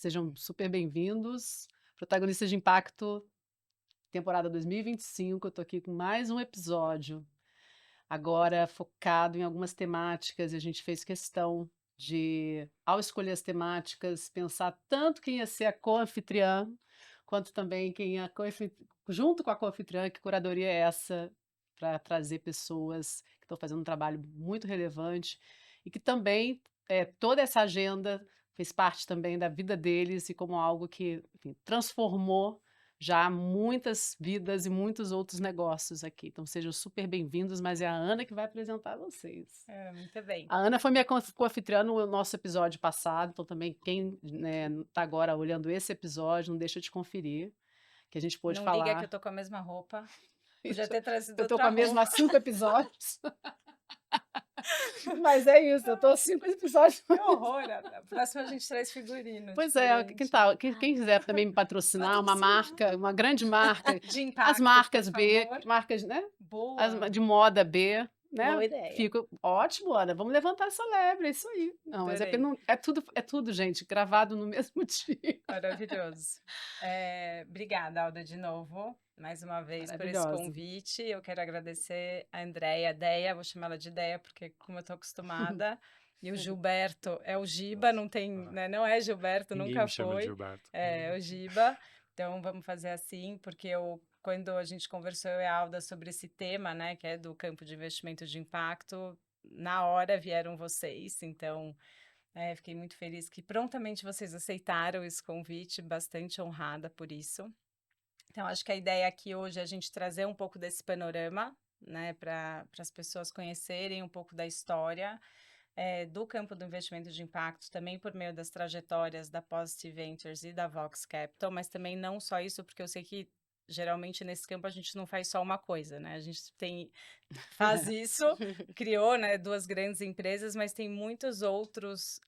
Sejam super bem-vindos. Protagonistas de Impacto, temporada 2025. Eu estou aqui com mais um episódio, agora focado em algumas temáticas, e a gente fez questão de, ao escolher as temáticas, pensar tanto quem ia ser a co-anfitriã, quanto também quem ia junto com a co-anfitriã, que curadoria é essa, para trazer pessoas que estão fazendo um trabalho muito relevante e que também toda essa agenda fez parte também da vida deles e como algo que, enfim, transformou já muitas vidas e muitos outros negócios aqui. Então sejam super bem-vindos, mas é a Ana que vai apresentar vocês. Muito bem. A Ana foi minha co-anfitriã no nosso episódio passado, então também quem está agora olhando esse episódio, não deixa de conferir, que a gente pôde Não liga que eu falar. tô com a mesma roupa. Podia Isso, ter trazido eu estou com outra a mesma há roupa. 5 episódios. Mas é isso, eu estou 5 episódios. Que horror! A próxima a gente traz figurino Pois é, diferente. quem quiser também me patrocinar, uma Patrocinar. marca, uma grande marca, De as impacto, por marcas B, favor. marcas, né? Boa. De moda B, Boa né? ideia. Fico ótimo, Ana. Vamos levantar essa lebre, é isso aí. Não, mas Adorei. é tudo, gente, gravado no mesmo dia. Maravilhoso. Obrigada, Alda, de novo, mais uma vez, por esse Maravilhosa. convite. Eu quero agradecer a Andréia, Deia, vou chamar ela de Deia, porque como eu tô acostumada. E o Gilberto é o Giba, não tem, né, não é Gilberto, Ninguém nunca me chama de foi. Gilberto. É o Giba. Então vamos fazer assim, porque quando a gente conversou, eu e a Alda, sobre esse tema, né, que é do campo de investimento de impacto, na hora vieram vocês, então fiquei muito feliz que prontamente vocês aceitaram esse convite, bastante honrada por isso. Então, acho que a ideia aqui hoje é a gente trazer um pouco desse panorama, né, para as pessoas conhecerem um pouco da história do campo do investimento de impacto, também por meio das trajetórias da Positive Ventures e da Vox Capital, mas também não só isso, porque eu sei que geralmente nesse campo a gente não faz só uma coisa, né? A gente faz isso, criou, né, duas grandes empresas, mas tem muitos outros,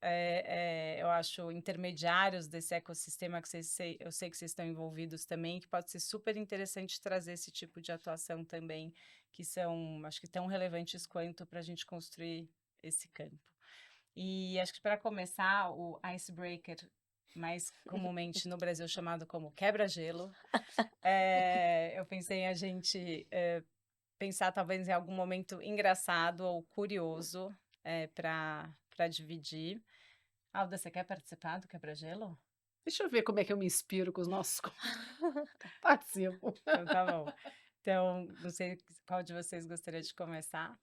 eu acho, intermediários desse ecossistema que eu sei que vocês estão envolvidos também, que pode ser super interessante trazer esse tipo de atuação também, que são, acho que tão relevantes quanto para a gente construir esse campo. E acho que para começar, o icebreaker, mais comumente no Brasil chamado como quebra-gelo, eu pensei em a gente pensar talvez em algum momento engraçado ou curioso para dividir. Alda, você quer participar do quebra-gelo? Deixa eu ver como é que eu me inspiro com os nossos participo. Então tá bom. Então, não sei qual de vocês gostaria de começar.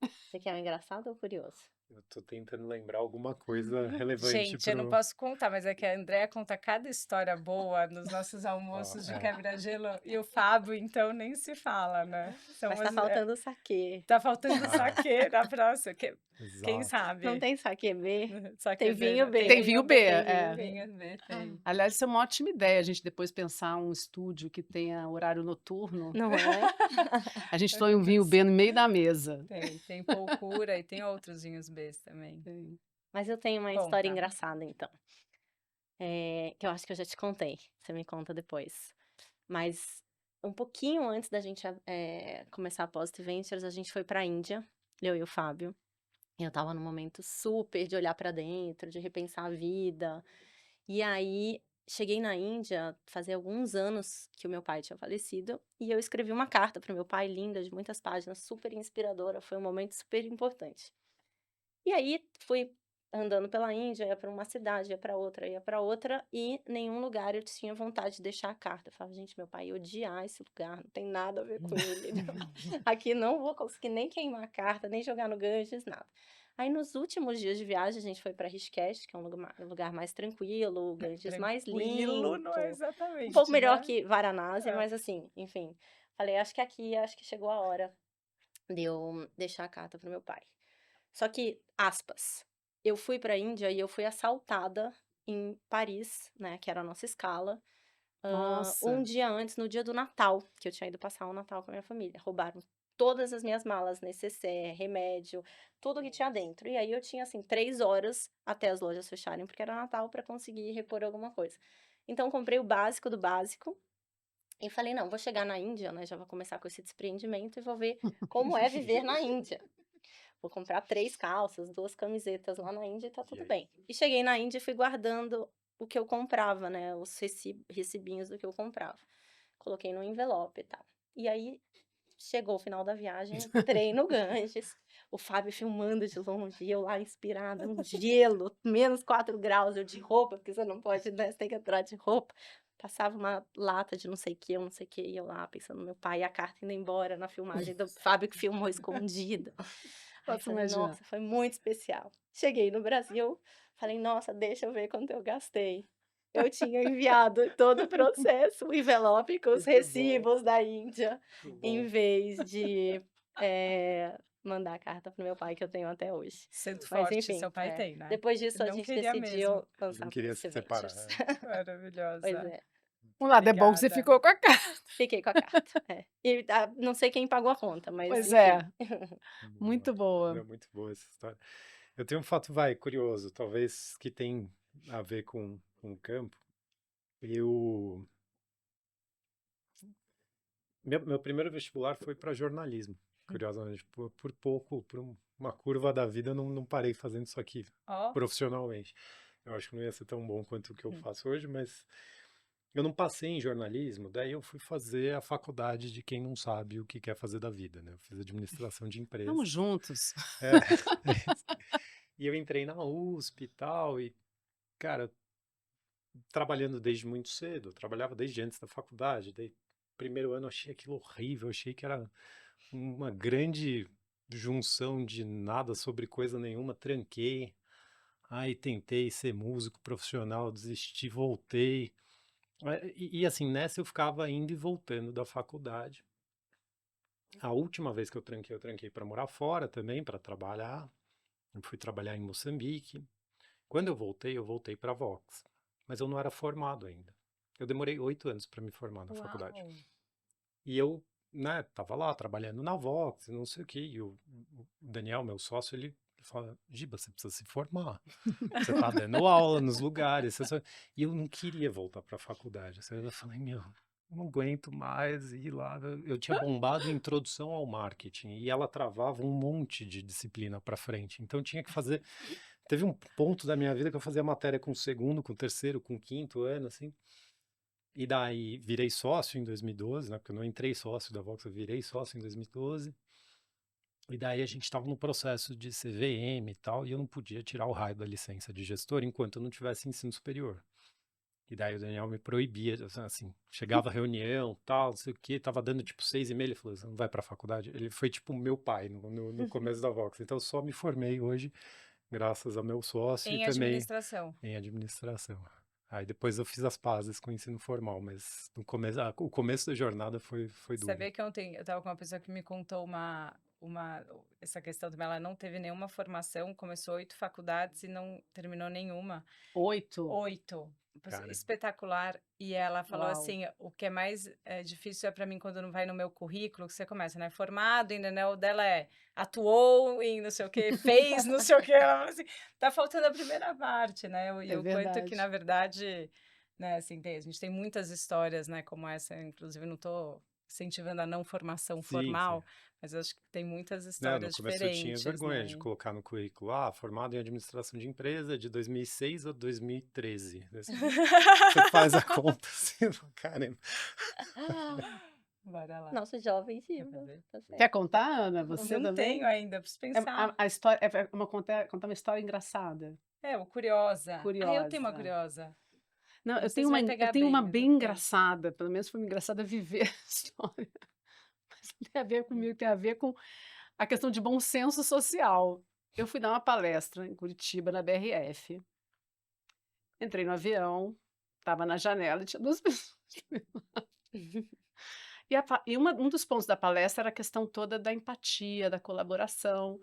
Você quer um engraçado ou curioso? Eu tô tentando lembrar alguma coisa relevante Gente, eu não posso contar, mas é que a Andréa conta cada história boa nos nossos almoços de quebra-gelo e o Fábio, então, nem se fala, né? Mas tá faltando saquê. Tá faltando saquê na próxima. Quem Exato. sabe? Não tem saquê B? Saquê Tem vinho B. Tem vinho B, Tem Vinho B, tem. Aliás, isso é uma ótima ideia, a gente depois pensar um estúdio que tenha horário noturno. Não é? A gente põe um vinho B no meio da mesa. Tem Polcura e tem outros vinhos B também. Mas eu tenho uma Conta. história engraçada, então. Que eu acho que eu já te contei. Você me conta depois. Mas um pouquinho antes da gente começar a Positive Ventures, a gente foi pra Índia, eu e o Fábio. E eu tava num momento super de olhar pra dentro, de repensar a vida. E aí, cheguei na Índia, fazia alguns anos que o meu pai tinha falecido, e eu escrevi uma carta pro meu pai, linda, de muitas páginas, super inspiradora, foi um momento super importante. E aí, fui andando pela Índia, ia pra uma cidade, ia pra outra, e nenhum lugar eu tinha vontade de deixar a carta. Eu falava, gente, meu pai ia odiar esse lugar, não tem nada a ver com ele. Aqui não vou conseguir nem queimar a carta, nem jogar no Ganges, nada. Aí, nos últimos dias de viagem, a gente foi para Rishikesh, que é um lugar mais tranquilo, o Ganges mais Tranquilo, limpo. não é exatamente, Um pouco melhor né? que Varanasi, mas assim, enfim. Falei, acho que chegou a hora de eu deixar a carta pro meu pai. Só que, aspas, eu fui pra Índia e eu fui assaltada em Paris, né, que era a nossa escala, um Nossa. dia antes, no dia do Natal, que eu tinha ido passar o Natal com a minha família. Roubaram todas as minhas malas, necessaire, remédio, tudo que tinha dentro. E aí eu tinha, assim, 3 horas até as lojas fecharem, porque era Natal, pra conseguir repor alguma coisa. Então, comprei o básico do básico e falei, não, vou chegar na Índia, né, já vou começar com esse despreendimento e vou ver como é viver na Índia. vou comprar 3 calças, 2 camisetas lá na Índia e tá tudo aí? bem. E cheguei na Índia e fui guardando o que eu comprava, né, os recibinhos do que eu comprava. Coloquei no envelope e tal. E aí, chegou o final da viagem, entrei no Ganges, o Fábio filmando de longe, e eu lá inspirada, um gelo, menos 4 graus, eu de roupa, porque você não pode, né, você tem que entrar de roupa. Passava uma lata de não sei o que, eu não sei o que, e eu lá pensando no meu pai, e a carta indo embora na filmagem do Fábio que filmou escondido. Aí Posso falei, imaginar. nossa, foi muito especial. Cheguei no Brasil, falei, nossa, deixa eu ver quanto eu gastei. Eu tinha enviado todo o processo, o envelope com os Muito bom, recibos da Índia, muito em bom. vez de mandar a carta pro meu pai, que eu tenho até hoje. Sendo Mas forte, enfim, seu pai tem, né? depois disso a Não gente queria mesmo. decidiu Ele não lançar queria Post se separar. Ventures. Pois Maravilhosa. é, Um lado é bom que você Obrigada. ficou com a cara. fiquei com a carta. E não sei quem pagou a conta, mas Pois enfim. é, Boa. muito boa. Não, muito boa essa história. Eu tenho um fato, curioso, talvez que tem a ver com o campo. Eu, meu primeiro vestibular foi para jornalismo, curiosamente. Por pouco, uma curva da vida, eu não parei fazendo isso aqui Ó, profissionalmente. Eu acho que não ia ser tão bom quanto o que eu faço hoje, mas eu não passei em jornalismo, daí eu fui fazer a faculdade de quem não sabe o que quer fazer da vida, né? Eu fiz administração de empresas. Estamos juntos. É, e eu entrei na USP e tal, e, cara, trabalhando desde muito cedo, eu trabalhava desde antes da faculdade, daí primeiro ano eu achei aquilo horrível, eu achei que era uma grande junção de nada sobre coisa nenhuma, tranquei, aí tentei ser músico profissional, desisti, voltei, e assim, nessa eu ficava indo e voltando da faculdade. A última vez que eu tranquei para morar fora também, para trabalhar, eu fui trabalhar em Moçambique. Quando eu voltei para a Vox, mas eu não era formado ainda. Eu demorei 8 anos para me formar na faculdade. uau. E eu, né, tava lá trabalhando na Vox, não sei o quê. E o Daniel, meu sócio, ele fala: Giba, você precisa se formar. Você tá dando aula nos lugares. E eu não queria voltar para a faculdade. Assim, eu falei: meu, não aguento mais ir lá. Eu tinha bombado em introdução ao marketing e ela travava um monte de disciplina para frente. Então eu tinha que fazer. Teve um ponto da minha vida que eu fazia matéria com o segundo, com o terceiro, com o quinto ano, assim. E daí virei sócio em 2012, né? Porque eu não entrei sócio da Vox, eu virei sócio em 2012. E daí a gente estava no processo de CVM e tal, e eu não podia tirar o raio da licença de gestor enquanto eu não tivesse ensino superior. E daí o Daniel me proibia, assim, chegava a reunião, tal, não sei o quê, tava dando tipo 6,5, ele falou, você não vai pra faculdade? Ele foi tipo meu pai no começo da Vox, então eu só me formei hoje graças ao meu sócio e Em também administração. em administração. Aí depois eu fiz as pazes com o ensino formal, mas no começo, o começo da jornada foi duro. Sabia que ontem eu estava com uma pessoa que me contou essa questão também, ela não teve nenhuma formação, começou 8 faculdades e não terminou nenhuma. 8. 8. Cara, Espetacular. E ela falou Uau. assim: o que é mais difícil é para mim quando não vai no meu currículo, que você começa, né? Formado, ainda, né? O dela é atuou em não sei o que, fez não sei o que. Ela falou assim: tá faltando a primeira parte, né? E É o quanto que, verdade. na verdade, né, assim, a gente tem muitas histórias, né, como essa, inclusive, eu não tô incentivando a não formação sim, sim. formal, mas eu acho que tem muitas Não, no histórias começo eu tinha diferentes, vergonha de né? colocar no currículo, formado em administração de empresa de 2006 a 2013. Você faz a conta assim, caramba. Bora lá. Nosso jovem Quer Giba, fazer? tá certo. Quer contar, Ana? Você Não também? tenho ainda, preciso pensar. A história é contar uma história engraçada, O curiosa. Ah, eu tenho uma curiosa. curiosa. Não, Não eu sei tenho se uma, vai eu pegar tenho uma bem, mas bem eu tenho. engraçada, pelo menos foi engraçada viver a história. Mas não tem a ver comigo, tem a ver com a questão de bom senso social. Eu fui dar uma palestra em Curitiba, na BRF. Entrei no avião, estava na janela e tinha 2 pessoas. Um dos pontos da palestra era a questão toda da empatia, da colaboração.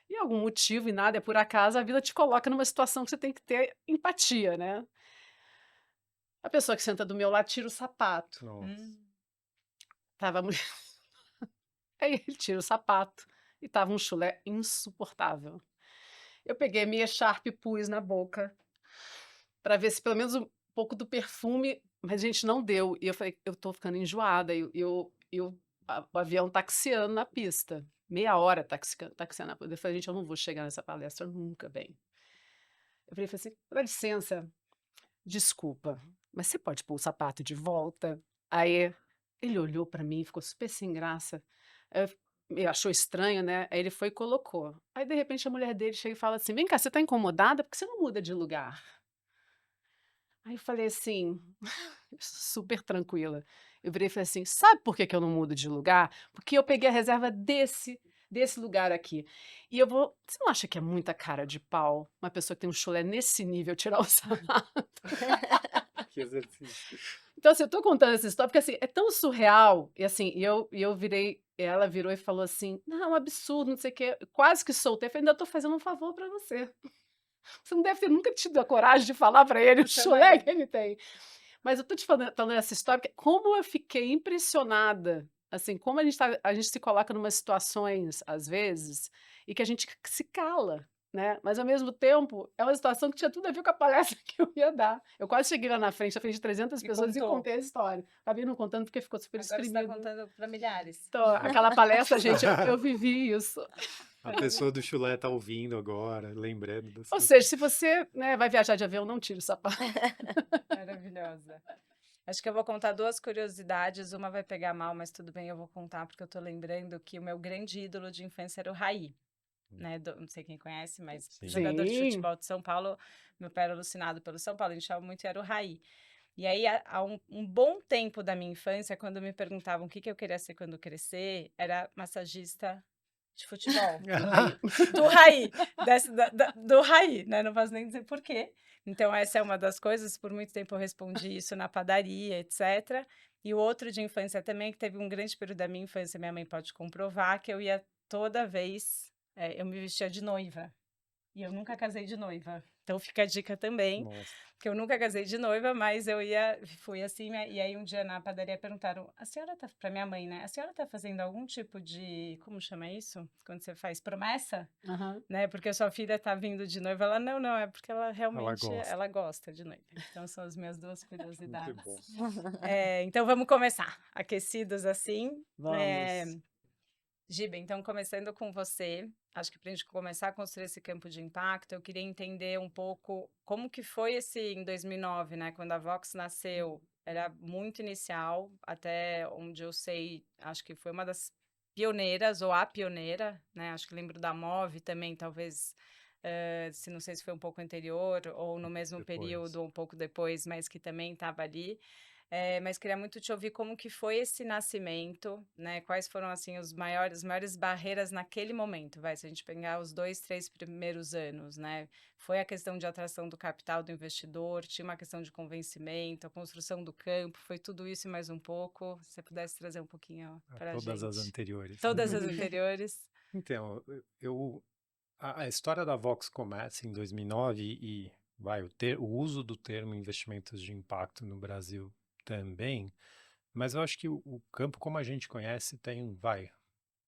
E algum motivo, e nada é por acaso, a vida te coloca numa situação que você tem que ter empatia, né? A pessoa que senta do meu lado tira o sapato. Nossa. Hum. Tava... Aí ele tira o sapato e tava um chulé insuportável. Eu peguei a minha Sharp e pus na boca para ver se pelo menos um pouco do perfume, mas gente, não deu. E eu falei, eu tô ficando enjoada. o avião taxiando na pista. Meia hora taxiando. Eu falei, gente, eu não vou chegar nessa palestra nunca, bem. Eu falei assim, dá licença, desculpa, mas você pode pôr o sapato de volta? Aí ele olhou para mim, ficou super sem graça. Ele achou estranho, né? Aí ele foi e colocou. Aí, de repente, a mulher dele chega e fala assim: vem cá, você tá incomodada? Por que você não muda de lugar? Aí eu falei assim, super tranquila. Eu virei e falei assim: sabe por que que eu não mudo de lugar? Porque eu peguei a reserva desse lugar aqui. E eu vou. Você não acha que é muita cara de pau uma pessoa que tem um chulé nesse nível tirar o sapato? Que exercício. Então, assim, eu tô contando essa história porque, assim, é tão surreal, e assim, e eu virei ela virou e falou assim: "Não, é um absurdo, não sei o quê", quase que soltei, falei: "Ainda tô fazendo um favor pra você. Você não deve ter nunca tido a coragem de falar pra ele o Eu chulé também. que ele tem". Mas eu tô te falando essa história, porque como eu fiquei impressionada, assim, como a gente se coloca numas situações, às vezes, e que a gente se cala, né, mas ao mesmo tempo, é uma situação que tinha tudo a ver com a palestra que eu ia dar. Eu quase cheguei lá na frente de 300 E pessoas e contou. contei a história. Acabei não contando porque ficou super Agora você tá espremido. contando para milhares. Então, aquela palestra, gente, eu vivi isso. A pessoa do chulé tá ouvindo agora, lembrando da Ou situação. seja, se você, né, vai viajar de avião, não tire o sapato. Maravilhosa. Acho que eu vou contar 2 curiosidades, uma vai pegar mal, mas tudo bem, eu vou contar, porque eu tô lembrando que o meu grande ídolo de infância era o Raí, né, não sei quem conhece, mas Sim. jogador de Sim. futebol de São Paulo, meu pai era alucinado pelo São Paulo, a gente chamava muito, era o Raí. E aí, há um bom tempo da minha infância, quando me perguntavam o que que eu queria ser quando crescer, era massagista de futebol. Do Raí, do Raí, né? Não posso nem dizer por quê. Então, essa é uma das coisas. Por muito tempo eu respondi isso na padaria, etc. E o outro de infância também, que teve um grande período da minha infância, minha mãe pode comprovar, que eu ia toda vez, eu me vestia de noiva. E eu nunca casei de noiva. Então fica a dica também, Nossa. que eu nunca casei de noiva, mas fui assim, né, e aí um dia na padaria perguntaram, a senhora tá, pra minha mãe, né, a senhora tá fazendo algum tipo de, como chama isso? Quando você faz promessa? Aham. Né, porque a sua filha tá vindo de noiva, ela, não, é porque ela realmente, gosta. ela gosta de noiva. Então são as minhas 2 Muito curiosidades. bom. Então vamos começar, aquecidos assim. Vamos. Giba, então começando com você, acho que para a gente começar a construir esse campo de impacto, eu queria entender um pouco como que foi esse em 2009, né, quando a Vox nasceu, era muito inicial, até onde eu sei, acho que foi uma das pioneiras, ou a pioneira, né, acho que lembro da Move também, talvez, se não sei se foi um pouco anterior, ou no mesmo Depois. período, ou um pouco depois, mas que também estava ali. Mas queria muito te ouvir como que foi esse nascimento, né? Quais foram, assim, as maiores barreiras naquele momento, se a gente pegar os 2, 3 primeiros anos, né? Foi a questão de atração do capital do investidor, tinha uma questão de convencimento, a construção do campo, foi tudo isso e mais um pouco. Se você pudesse trazer um pouquinho para a gente. Todas as anteriores. Todas as anteriores. Então, a história da Vox começa em 2009 e o uso do termo investimentos de impacto no Brasil também, mas eu acho que o campo como a gente conhece tem,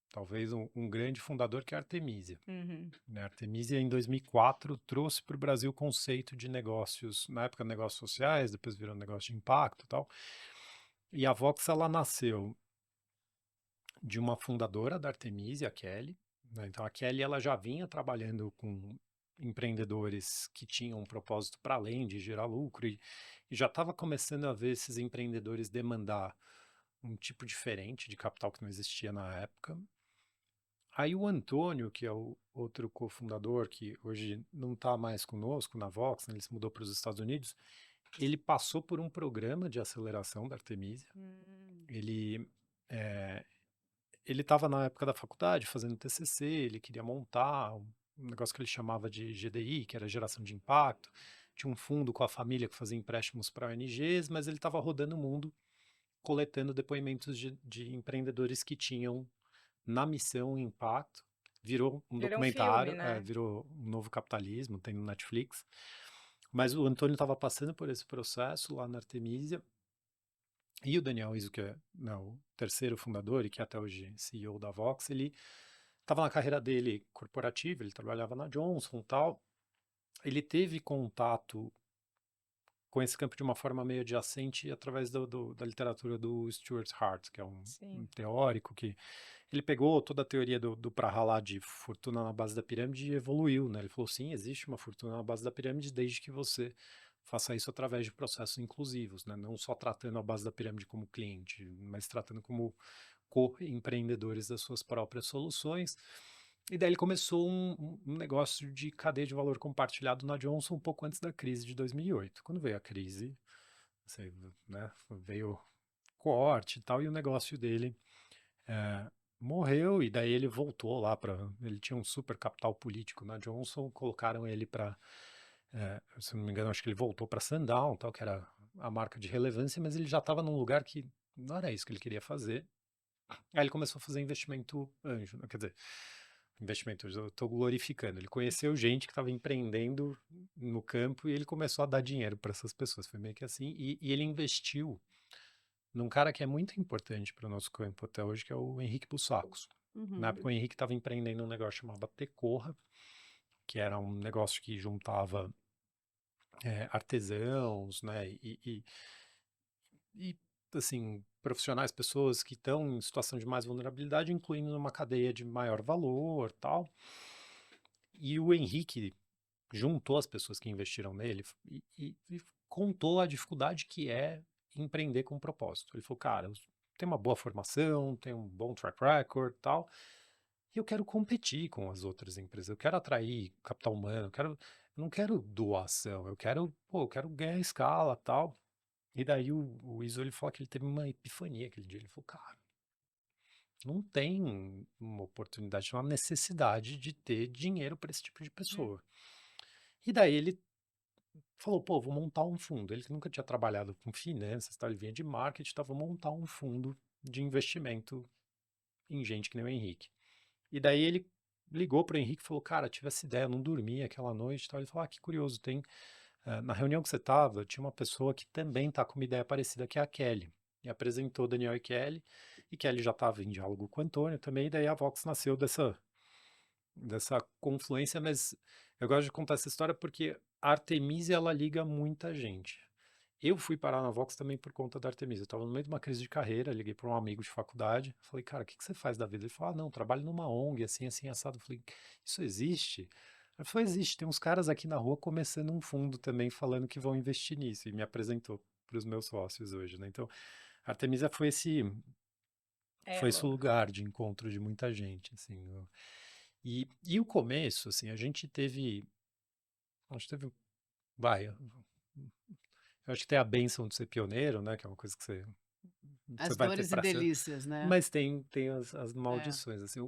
talvez um grande fundador que é a Artemisia. Uhum. Né? A Artemisia, em 2004, trouxe para o Brasil o conceito de negócios, na época negócios sociais, depois virou negócio de impacto e tal. E a Vox, ela nasceu de uma fundadora da Artemisia, a Kelly. Né? Então, a Kelly, ela já vinha trabalhando com empreendedores que tinham um propósito para além de gerar lucro e já estava começando a ver esses empreendedores demandar um tipo diferente de capital que não existia na época. Aí o Antônio, que é o outro cofundador, que hoje não está mais conosco na Vox, né, ele se mudou para os Estados Unidos, ele passou por um programa de aceleração da Artemisia. Ele estava na época da faculdade fazendo TCC, ele queria montar um negócio que ele chamava de GDI, que era geração de impacto. Tinha um fundo com a família que fazia empréstimos para ONGs, mas ele estava rodando o mundo coletando depoimentos de empreendedores que tinham na missão impacto. Virou um Virou um documentário, filme, né? virou um novo capitalismo, tem no Netflix. Mas o Antônio estava passando por esse processo lá na Artemisia. E o Daniel Iso, que é o terceiro fundador e que até hoje é CEO da Vox, ele estava na carreira dele corporativa, ele trabalhava na Johnson e tal. Ele teve contato com esse campo de uma forma meio adjacente através da literatura do Stuart Hart, que é um Sim. teórico que ele pegou toda a teoria do pra ralar de fortuna na base da pirâmide e evoluiu, né? Ele falou, sim, existe uma fortuna na base da pirâmide desde que você faça isso através de processos inclusivos, né? Não só tratando a base da pirâmide como cliente, mas tratando como co-empreendedores das suas próprias soluções. E daí ele começou um negócio de cadeia de valor compartilhado na Johnson um pouco antes da crise de 2008. Quando veio a crise, assim, né, veio corte e tal, e o negócio dele morreu, e daí ele voltou lá para. Ele tinha um super capital político na Johnson, colocaram ele para. Se não me engano, acho que ele voltou para Sundown, tal, que era a marca de relevância, mas ele já estava num lugar que não era isso que ele queria fazer. Aí ele começou a fazer investimento anjo, né? Quer dizer, investimento, eu estou glorificando. Ele conheceu gente que estava empreendendo no campo e ele começou a dar dinheiro para essas pessoas. Foi meio que assim. E ele investiu num cara que é muito importante para o nosso campo até hoje, que é o Henrique Bussacos. Na época, o Henrique estava empreendendo um negócio chamado Tecorra, que era um negócio que juntava artesãos, né, e, assim, profissionais, pessoas que estão em situação de mais vulnerabilidade, incluindo numa cadeia de maior valor, tal. E o Henrique juntou as pessoas que investiram nele e contou a dificuldade que é empreender com propósito. Ele falou, cara, eu tenho uma boa formação, tenho um bom track record, tal, e eu quero competir com as outras empresas, eu quero atrair capital humano, eu não quero doação, eu quero ganhar escala, tal. E daí o Iso, ele falou que ele teve uma epifania aquele dia. Ele falou, cara, não tem uma oportunidade, uma necessidade de ter dinheiro para esse tipo de pessoa. E daí ele falou, pô, vou montar um fundo. Ele que nunca tinha trabalhado com finanças, tá? Ele vinha de marketing, tá? Vou montar um fundo de investimento em gente que nem o Henrique. E daí ele ligou para o Henrique e falou, cara, tive essa ideia, eu não dormi aquela noite, tal. Ele falou, que curioso, na reunião que você estava, tinha uma pessoa que também está com uma ideia parecida, que é a Kelly. E apresentou Daniel e Kelly já estava em diálogo com o Antônio também, e daí a Vox nasceu dessa confluência, mas eu gosto de contar essa história porque a Artemisia, ela liga muita gente. Eu fui parar na Vox também por conta da Artemisia. Eu estava no meio de uma crise de carreira, liguei para um amigo de faculdade, falei, cara, o que você faz da vida? Ele falou, não, trabalho numa ONG, assim, assim, assado. Eu falei, isso existe? Ele falou, existe, tem uns caras aqui na rua começando um fundo também, falando que vão investir nisso, e me apresentou para os meus sócios hoje, né? Então, a Artemisia foi esse Elo. lugar de encontro de muita gente, assim. E o começo, assim, a gente teve, acho que teve, vai, eu acho que tem a bênção de ser pioneiro, né, que é uma coisa que você As vai ter dores e para ser, delícias, né? mas tem as É. maldições, assim,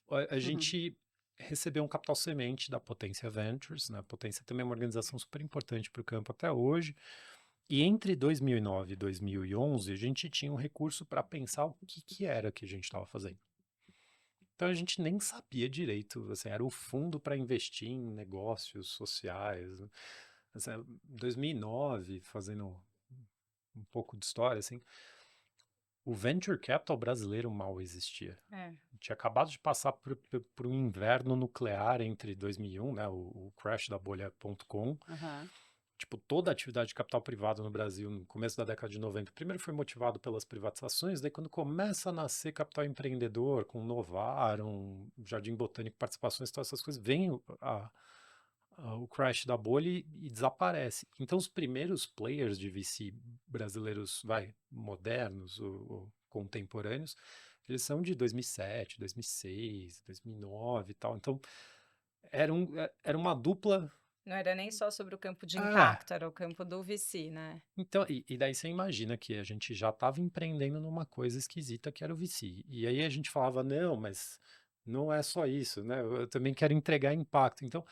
a gente recebeu um capital semente da Potência Ventures, né, a Potência também é uma organização super importante para o campo até hoje, e entre 2009 e 2011, a gente tinha um recurso para pensar o que era que a gente estava fazendo. Então a gente nem sabia direito, assim, era o fundo para investir em negócios sociais, né? Assim, 2009, fazendo um pouco de história, assim, o venture capital brasileiro mal existia. É. Tinha acabado de passar por um inverno nuclear entre 2001, né, o crash da bolha.com. Tipo, toda a atividade de capital privado no Brasil no começo da década de 90, primeiro foi motivado pelas privatizações, daí quando começa a nascer capital empreendedor, com Novarum, Jardim Botânico, participações, todas essas coisas, vem o crash da bolha e desaparece. Então, os primeiros players de VC brasileiros, modernos ou contemporâneos, eles são de 2007, 2006, 2009 e tal. Então, era uma dupla. Não era nem só sobre o campo de Ah, impacto, era o campo do VC, né? então, e daí você imagina que a gente já estava empreendendo numa coisa esquisita que era o VC. E aí a gente falava, não, mas não é só isso, né? Eu também quero entregar impacto. Então,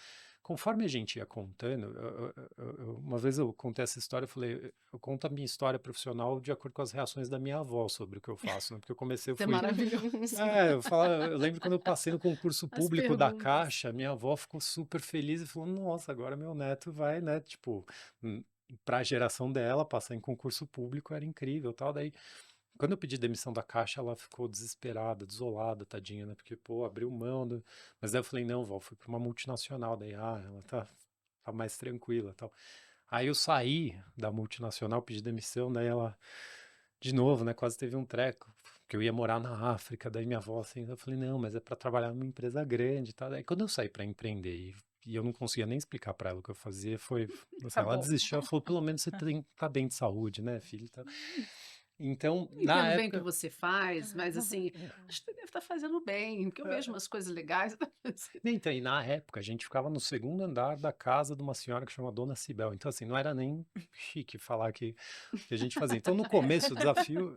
conforme a gente ia contando, uma vez eu contei essa história, eu falei, eu conto a minha história profissional de acordo com as reações da minha avó sobre o que eu faço, né? Porque eu comecei, eu Isso é fui. maravilhoso. Eu lembro quando eu passei no concurso As público da perguntas. Caixa, minha avó ficou super feliz e falou, nossa, agora meu neto vai, né? Tipo, para a geração dela, passar em concurso público era incrível, tal. Daí, quando eu pedi demissão da Caixa, ela ficou desesperada, desolada, tadinha, né? Porque, pô, abriu mão Mas daí eu falei, não, vó, fui para uma multinacional. Daí, ela tá mais tranquila, tal. Aí eu saí da multinacional, pedi demissão, daí ela, de novo, né, quase teve um treco, que eu ia morar na África, daí minha avó assim, eu falei, não, mas é para trabalhar numa empresa grande e tal. Daí quando eu saí para empreender e eu não conseguia nem explicar para ela o que eu fazia, foi, assim, ela Acabou. desistiu, ela falou, pelo menos você tá bem de saúde, né, filho? e tal. Então, na Entendo bem o que época, você faz, mas assim, acho que você deve estar fazendo bem, porque eu vejo umas coisas legais. então, e na época a gente ficava no segundo andar da casa de uma senhora que chama Dona Cibel. Então, assim, não era nem chique falar que a gente fazia. Então, no começo, o desafio,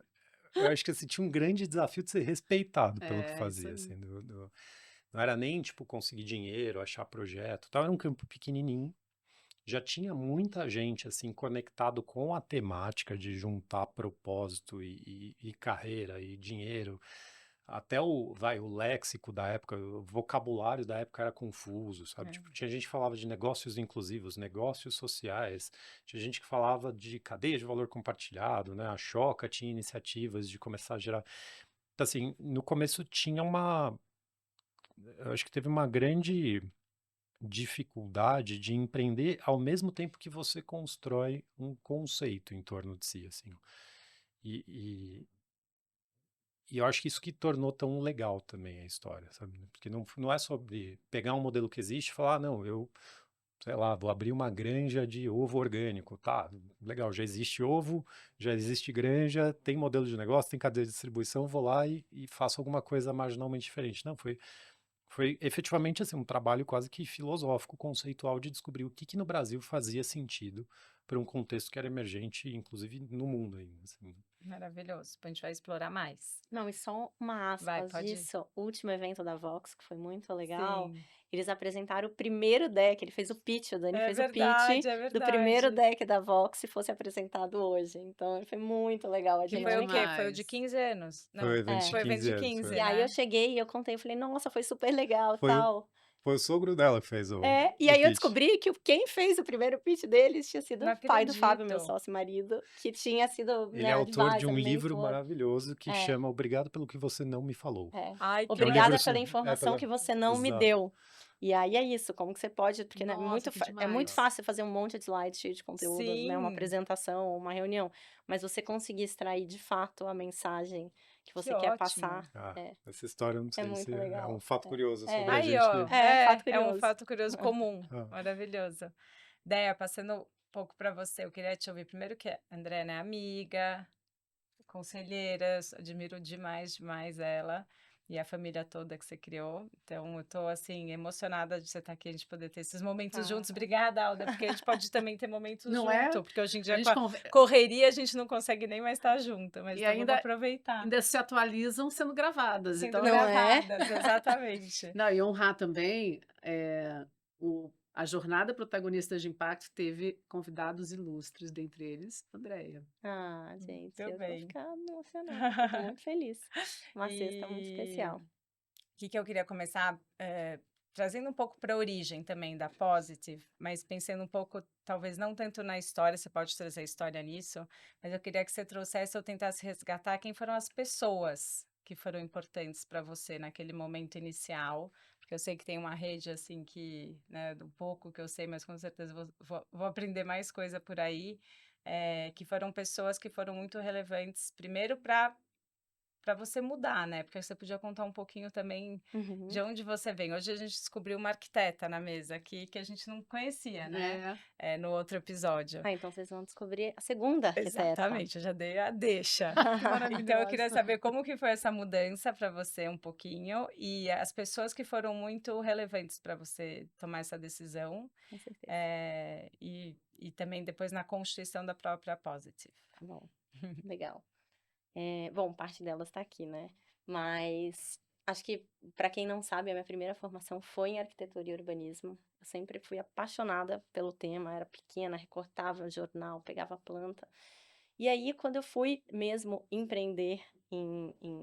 eu acho que assim, tinha um grande desafio de ser respeitado pelo que É, isso fazia, aí. assim, não era nem, tipo, conseguir dinheiro, achar projeto, tal, era um campo pequenininho, já tinha muita gente, assim, conectado com a temática de juntar propósito e carreira e dinheiro, até o léxico da época, o vocabulário da época era confuso, sabe? É. Tipo, tinha gente que falava de negócios inclusivos, negócios sociais, tinha gente que falava de cadeia de valor compartilhado, né? A Choca tinha iniciativas de começar a gerar. Então, assim, no começo tinha eu acho que teve uma grande dificuldade de empreender ao mesmo tempo que você constrói um conceito em torno de si, assim. E, e, e eu acho que isso que tornou tão legal também a história, sabe? Porque não é sobre pegar um modelo que existe e falar, ah, não, sei lá, vou abrir uma granja de ovo orgânico, tá? Legal, já existe ovo, já existe granja, tem modelo de negócio, tem cadeia de distribuição, vou lá e faço alguma coisa marginalmente diferente. Não, foi efetivamente assim, um trabalho quase que filosófico, conceitual de descobrir o que no Brasil fazia sentido para um contexto que era emergente, inclusive no mundo ainda, assim. Maravilhoso. A gente vai explorar mais. Não, e só uma Vai, aspas pode ir. disso, o último evento da Vox, que foi muito legal, Sim. eles apresentaram o primeiro deck, ele fez o pitch, o Dani É fez o pitch verdade, é do primeiro verdade. deck da Vox se fosse apresentado hoje. Então, foi muito legal a Que Que foi o quê? dinâmica. Foi o de demais. 15 anos? Foi o Não, evento de É. foi o evento 15 de anos. 15, E aí eu né? cheguei e eu contei, eu falei, nossa, foi super legal, Foi o, tal. foi o sogro dela que fez E o aí eu pitch. descobri que quem fez o primeiro pitch deles tinha sido Não o pai do Fábio, meu acredito. sócio e marido, que tinha sido, Ele é né, autor de advisor, um livro mentor. maravilhoso que É, chama Obrigado pelo que você não me falou. é. Ai, que Que é um livro Obrigada pela assim, informação que você não me exato. deu. E aí é isso, como que você pode, porque né, Nossa, que é muito demais. fácil fazer um monte de slide cheio de conteúdo, né, uma sim, apresentação, uma reunião, mas você conseguir extrair de fato a mensagem que que você quer ótimo. passar, Ah, essa história, eu não é sei se muito é um legal. fato curioso sobre a É, Aí, gente ó, que... fato é um curioso. fato curioso comum. Ah, Maravilhoso. Déia, passando um pouco para você, eu queria te ouvir primeiro que a André, né, amiga, conselheira, admiro demais, demais ela e a família toda que você criou. Então, eu tô, assim, emocionada de você estar aqui, a gente poder ter esses momentos juntos. Ah. Obrigada, Alda, porque a gente pode também ter momentos Não é? junto, porque hoje em A dia com gente a correria a gente não consegue nem mais estar junto, mas e então vamos aproveitar. ainda se atualizam sendo gravadas. Sendo Então, Não é? gravadas, exatamente. não, e honrar também a jornada Protagonistas de Impacto teve convidados ilustres, dentre eles, Andréia. Ah, gente, Muito eu vou bem. ficar emocionada, eu tô muito feliz. Uma sexta muito E especial. o que eu queria começar trazendo um pouco para a origem também da Positive, mas pensando um pouco, talvez não tanto na história, você pode trazer a história nisso, mas eu queria que você trouxesse ou tentasse resgatar quem foram as pessoas que foram importantes para você naquele momento inicial, porque eu sei que tem uma rede assim que, né, do pouco que eu sei, mas com certeza vou aprender mais coisa por aí, que foram pessoas que foram muito relevantes, primeiro para você mudar, né, porque você podia contar um pouquinho também Uhum. de onde você vem. Hoje a gente descobriu uma arquiteta na mesa aqui, que a gente não conhecia, né, no outro episódio. Ah, então vocês vão descobrir a segunda arquiteta. Exatamente, eu já dei a deixa. Que Então eu queria maravilhosa. saber como que foi essa mudança para você um pouquinho, e as pessoas que foram muito relevantes para você tomar essa decisão, Com certeza. e também depois na constituição da própria Positive. Tá bom. Legal. Bom, parte delas está aqui, né? Mas acho que, para quem não sabe, a minha primeira formação foi em arquitetura e urbanismo. Eu sempre fui apaixonada pelo tema, era pequena, recortava jornal, pegava planta. E aí, quando eu fui mesmo empreender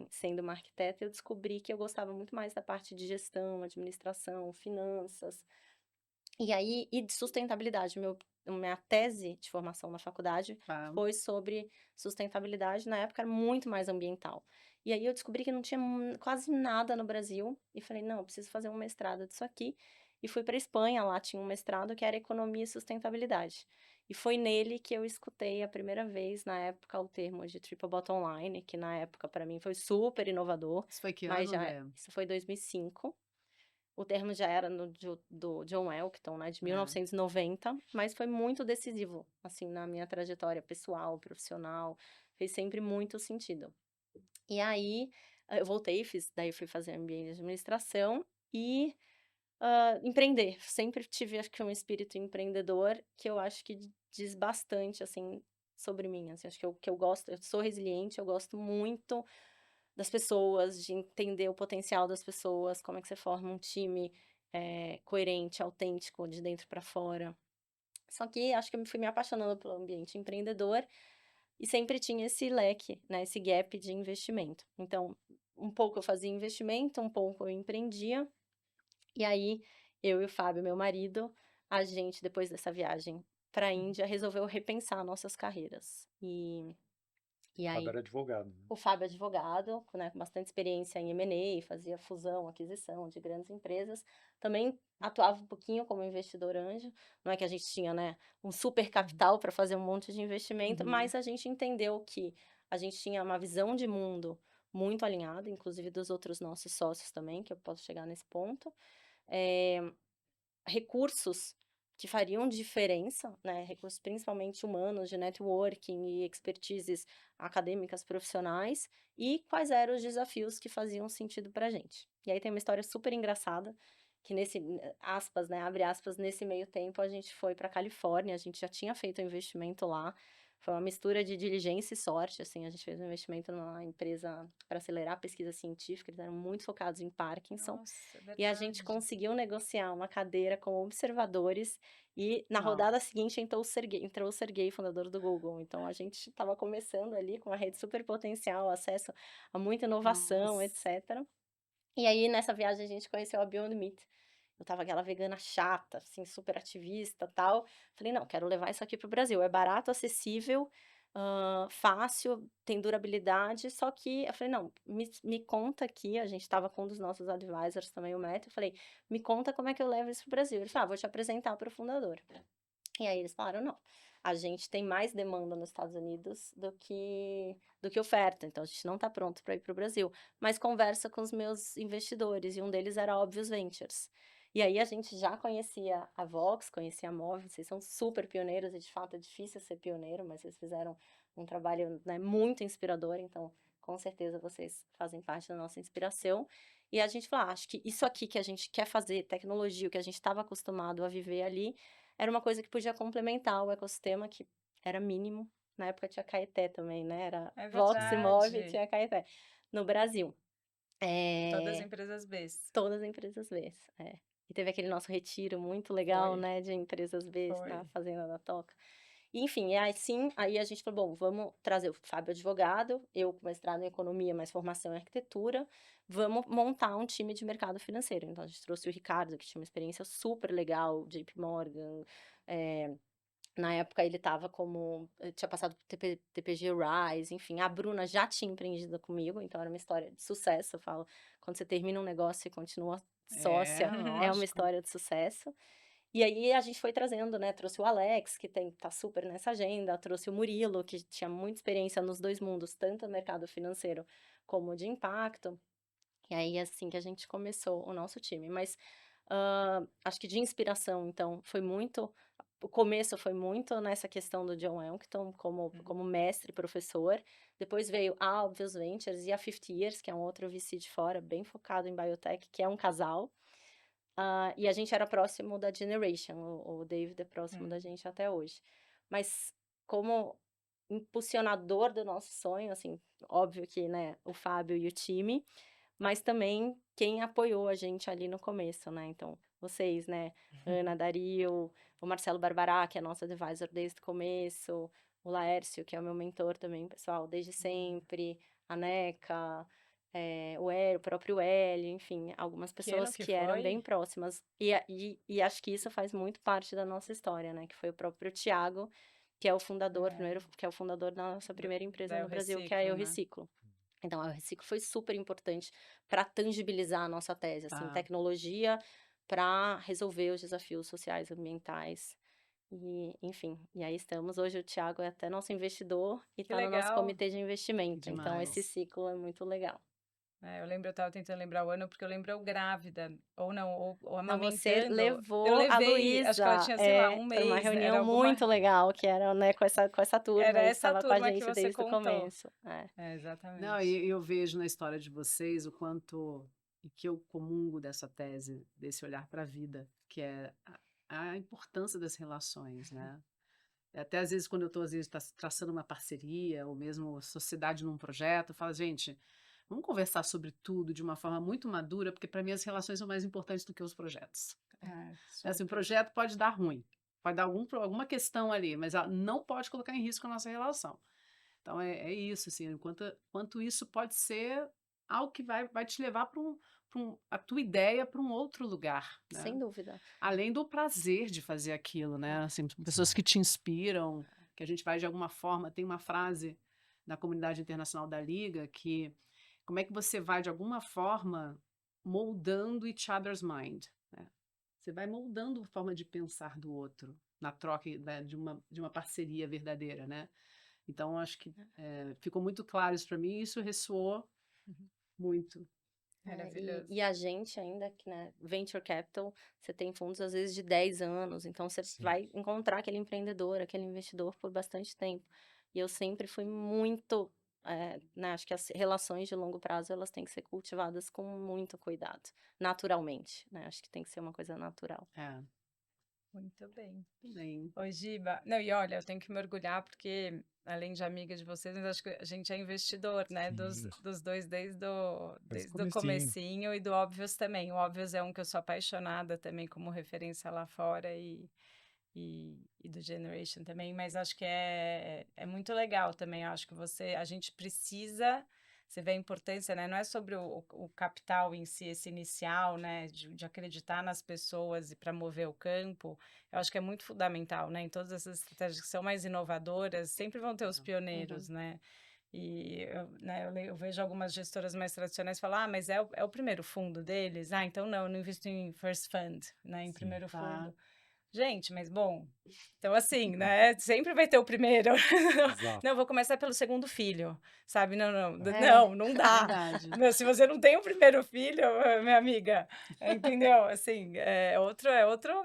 sendo uma arquiteta, eu descobri que eu gostava muito mais da parte de gestão, administração, finanças. E aí, e de sustentabilidade. Minha tese de formação na faculdade Tá. foi sobre sustentabilidade, na época era muito mais ambiental. E aí eu descobri que não tinha quase nada no Brasil e falei, não, eu preciso fazer um mestrado disso aqui. E fui para Espanha, lá tinha um mestrado que era economia e sustentabilidade. E foi nele que eu escutei a primeira vez, na época, o termo de Triple Bottom Line, que na época para mim foi super inovador, Isso foi que mas ano, já André? isso foi 2005. O termo já era do John Elkington, né, de É. 1990, mas foi muito decisivo, assim, na minha trajetória pessoal, profissional, fez sempre muito sentido. E aí, eu voltei, daí fui fazer MBA em administração e empreender. Sempre tive, acho que, um espírito empreendedor que eu acho que diz bastante, assim, sobre mim. Assim, acho que eu gosto, eu sou resiliente, eu gosto muito das pessoas, de entender o potencial das pessoas, como é que você forma um time coerente, autêntico, de dentro para fora. Só que acho que eu fui me apaixonando pelo ambiente empreendedor e sempre tinha esse leque, né, esse gap de investimento. Então, um pouco eu fazia investimento, um pouco eu empreendia, e aí eu e o Fábio, meu marido, a gente, depois dessa viagem para a Índia, resolveu repensar nossas carreiras. E O Fábio aí era advogado, né? o Fábio é advogado, né, com bastante experiência em M&A, fazia fusão, aquisição de grandes empresas. Também atuava um pouquinho como investidor anjo. Não é que a gente tinha, né, um super capital para fazer um monte de investimento, Uhum. mas a gente entendeu que a gente tinha uma visão de mundo muito alinhada, inclusive dos outros nossos sócios também, que eu posso chegar nesse ponto. Eh, Recursos que fariam diferença, né, recursos principalmente humanos, de networking e expertises acadêmicas profissionais, e quais eram os desafios que faziam sentido pra gente. E aí tem uma história super engraçada, que nesse, aspas, né, abre aspas, nesse meio tempo a gente foi pra Califórnia, a gente já tinha feito um investimento lá, foi uma mistura de diligência e sorte, assim, a gente fez um investimento numa empresa para acelerar a pesquisa científica, eles eram muito focados em Parkinson, Nossa, e a gente verdade. conseguiu negociar uma cadeira com observadores e na Uau. rodada seguinte entrou o Sergey, fundador do Google. Então a gente estava começando ali com uma rede super potencial, acesso a muita inovação, Nossa. etc. E aí nessa viagem a gente conheceu a Beyond Meat. Eu tava aquela vegana chata, assim, super ativista, tal. Falei, não, quero levar isso aqui pro Brasil. É barato, acessível, fácil, tem durabilidade. Só que eu falei, não, me conta aqui. A gente tava com um dos nossos advisors também, o Matt. Eu falei, me conta como é que eu levo isso pro Brasil. Ele falou, vou te apresentar pro fundador. E aí eles falaram, não, a gente tem mais demanda nos Estados Unidos do que oferta, então a gente não está pronto para ir para o Brasil, mas conversa com os meus investidores, e um deles era Obvious Ventures. E aí a gente já conhecia a Vox, conhecia a Move, vocês são super pioneiros, e de fato é difícil ser pioneiro, mas vocês fizeram um trabalho, né, muito inspirador, então com certeza vocês fazem parte da nossa inspiração. E a gente falou, acho que isso aqui que a gente quer fazer, tecnologia, o que a gente estava acostumado a viver ali, era uma coisa que podia complementar o ecossistema, que era mínimo. Na época tinha Caeté também, né? Era É Vox, Imove e verdade. tinha Caeté. No Brasil. Todas as É, empresas Bs. todas as empresas B. E teve aquele nosso retiro muito legal, Foi, né? De empresas B na foi. Fazenda da Toca. E, enfim, e assim, aí a gente falou, bom, vamos trazer o Fábio advogado, eu com mestrado em economia, mas formação em arquitetura, vamos montar um time de mercado financeiro. Então, a gente trouxe o Ricardo, que tinha uma experiência super legal, JP Morgan, na época ele estava tinha passado por TPG Rise, enfim, a Bruna já tinha empreendido comigo, então era uma história de sucesso, eu falo, quando você termina um negócio e continua sócia, é uma Lógico. história de sucesso. E aí a gente foi trazendo, né, trouxe o Alex, que tá super nessa agenda, trouxe o Murilo, que tinha muita experiência nos dois mundos, tanto no mercado financeiro como de impacto. E aí assim que a gente começou o nosso time, mas acho que de inspiração, então, o começo foi muito nessa questão do John Elkington como mestre, professor. Depois veio a Obvious Ventures e a 50 Years, que é um outro VC de fora, bem focado em biotech, que é um casal. E a gente era próximo da Generation, o David é próximo da gente até hoje. Mas como impulsionador do nosso sonho, assim, óbvio que, né, o Fábio e o time, mas também quem apoiou a gente ali no começo, né? Então, vocês, né? Ana, Dario, o Marcelo Barbará, que é nosso advisor desde o começo, o Laércio, que é o meu mentor também, pessoal, desde sempre, a Neca, o próprio Hélio, enfim, algumas Que ano pessoas que que eram bem foi? próximas. E acho que isso faz muito parte da nossa história, né? Que foi o próprio Tiago, que é o fundador, É, que é o fundador da nossa primeira empresa da Eu no Brasil, que é a Eu Reciclo, né? Reciclo. Então, a Eu Reciclo foi super importante para tangibilizar a nossa tese, assim, Tá. tecnologia para resolver os desafios sociais e ambientais. E, enfim, e aí estamos. Hoje o Thiago é até nosso investidor e Que está no nosso legal. comitê de investimento. Então, esse Demais. ciclo é muito legal. Eu tava tentando lembrar o ano, porque eu lembro eu grávida, ou não, ou Não, você amamentando. Eu levou a levei, acho que ela Luísa tinha, sei lá, um para uma mês, né? reunião Era muito alguma. legal, que era, né, com essa turma Era aí que essa estava com a turma que gente você desde o contou. começo. É. É, Não, exatamente. e eu vejo na história de vocês o quanto e que eu comungo dessa tese, desse olhar para a vida, que é a importância das relações, né? Até às vezes, quando eu estou traçando uma parceria ou mesmo sociedade num projeto, eu falo, gente, vamos conversar sobre tudo de uma forma muito madura, porque para mim as relações são mais importantes do que os projetos. Assim, o Super. projeto pode dar ruim, pode dar alguma questão ali, mas ela não pode colocar em risco a nossa relação. Então é isso, assim, quanto isso pode ser algo que vai te levar a tua ideia para um outro lugar, né? Sem dúvida. Além do prazer de fazer aquilo, né? Assim, pessoas Sim. que te inspiram, que a gente vai de alguma forma. Tem uma frase na comunidade internacional da Liga que como é que você vai de alguma forma moldando each other's mind, né? Você vai moldando a forma de pensar do outro na troca, né, de uma parceria verdadeira, né? Então acho que ficou muito claro isso para mim e isso ressoou muito. Maravilhoso. E a gente ainda, que, né, Venture Capital, você tem fundos às vezes de 10 anos, então você Sim. vai encontrar aquele empreendedor, aquele investidor por bastante tempo. E eu sempre fui muito, né, acho que as relações de longo prazo, elas têm que ser cultivadas com muito cuidado, naturalmente, né, acho que tem que ser uma coisa natural. É, Muito bem. bem. Oi, Giba. Não, e olha, eu tenho que me orgulhar porque, além de amiga de vocês, mas acho que a gente é investidor, né? Sim. Dos dois Desde desde o o comecinho. comecinho e do Óbvios também. O Óbvios é um que eu sou apaixonada também como referência lá fora e do Generation também, mas acho que é muito legal também. Eu acho que a gente precisa. Você vê a importância, né? Não é sobre o capital em si, esse inicial, né? De acreditar nas pessoas e para mover o campo. Eu acho que é muito fundamental, né? Em todas essas estratégias que são mais inovadoras, sempre vão ter os pioneiros, né? E eu vejo algumas gestoras mais tradicionais falar, ah, mas é o primeiro fundo deles? Ah, então não, eu não invisto em first fund, né? Em Sim. primeiro Tá. fundo. Gente, mas bom, então assim, né, sempre vai ter o primeiro. Exato. Não, eu vou começar pelo segundo filho, sabe? Não É, não dá. Verdade. Meu, se você não tem o primeiro filho, minha amiga, entendeu? Assim,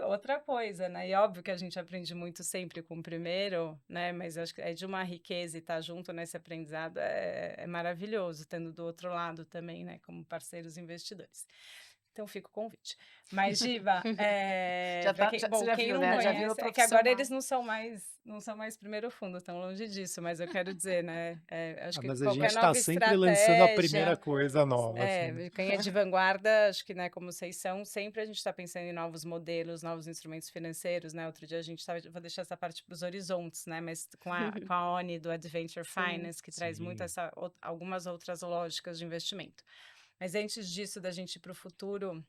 outra coisa, né? E óbvio que a gente aprende muito sempre com o primeiro, né? Mas acho que é de uma riqueza e estar junto nesse aprendizado é maravilhoso, tendo do outro lado também, né? Como parceiros investidores. Então fica o convite. Mas, Giba, Você já quem viu, não né? Já virou conhece, é que agora profissional. eles não são mais primeiro fundo, estão longe disso, mas eu quero dizer, né? Acho que Mas a qualquer gente está nova sempre lançando a primeira estratégia, coisa nova, assim. quem é de vanguarda, acho que, né, como vocês são, sempre a gente está pensando em novos modelos, novos instrumentos financeiros, né? Outro dia a gente estava, vou deixar essa parte para os horizontes, né? Mas com a ONI do Adventure Sim. Finance, que traz muito Sim. algumas outras lógicas de investimento. Mas antes disso, da gente ir para o futuro,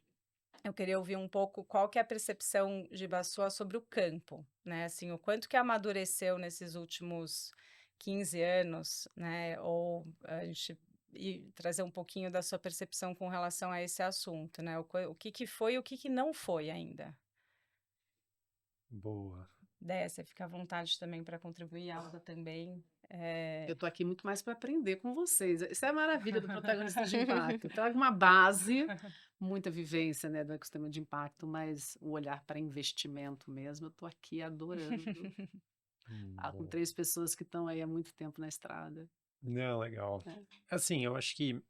eu queria ouvir um pouco qual que é a percepção de sua sobre o campo, né? Assim, o quanto que amadureceu nesses últimos 15 anos, né? Ou a gente trazer um pouquinho da sua percepção com relação a esse assunto, né? O que foi e o que não foi ainda. Boa. Você fica à vontade também para contribuir, Alda também. Eu tô aqui muito mais para aprender com vocês. Isso é a maravilha do protagonista de impacto. Traga uma base, muita vivência, né, do ecossistema de impacto, mas o olhar para investimento mesmo, eu tô aqui adorando. Com Boa. 3 pessoas que estão aí há muito tempo na estrada. Não, legal. É. Assim, eu acho que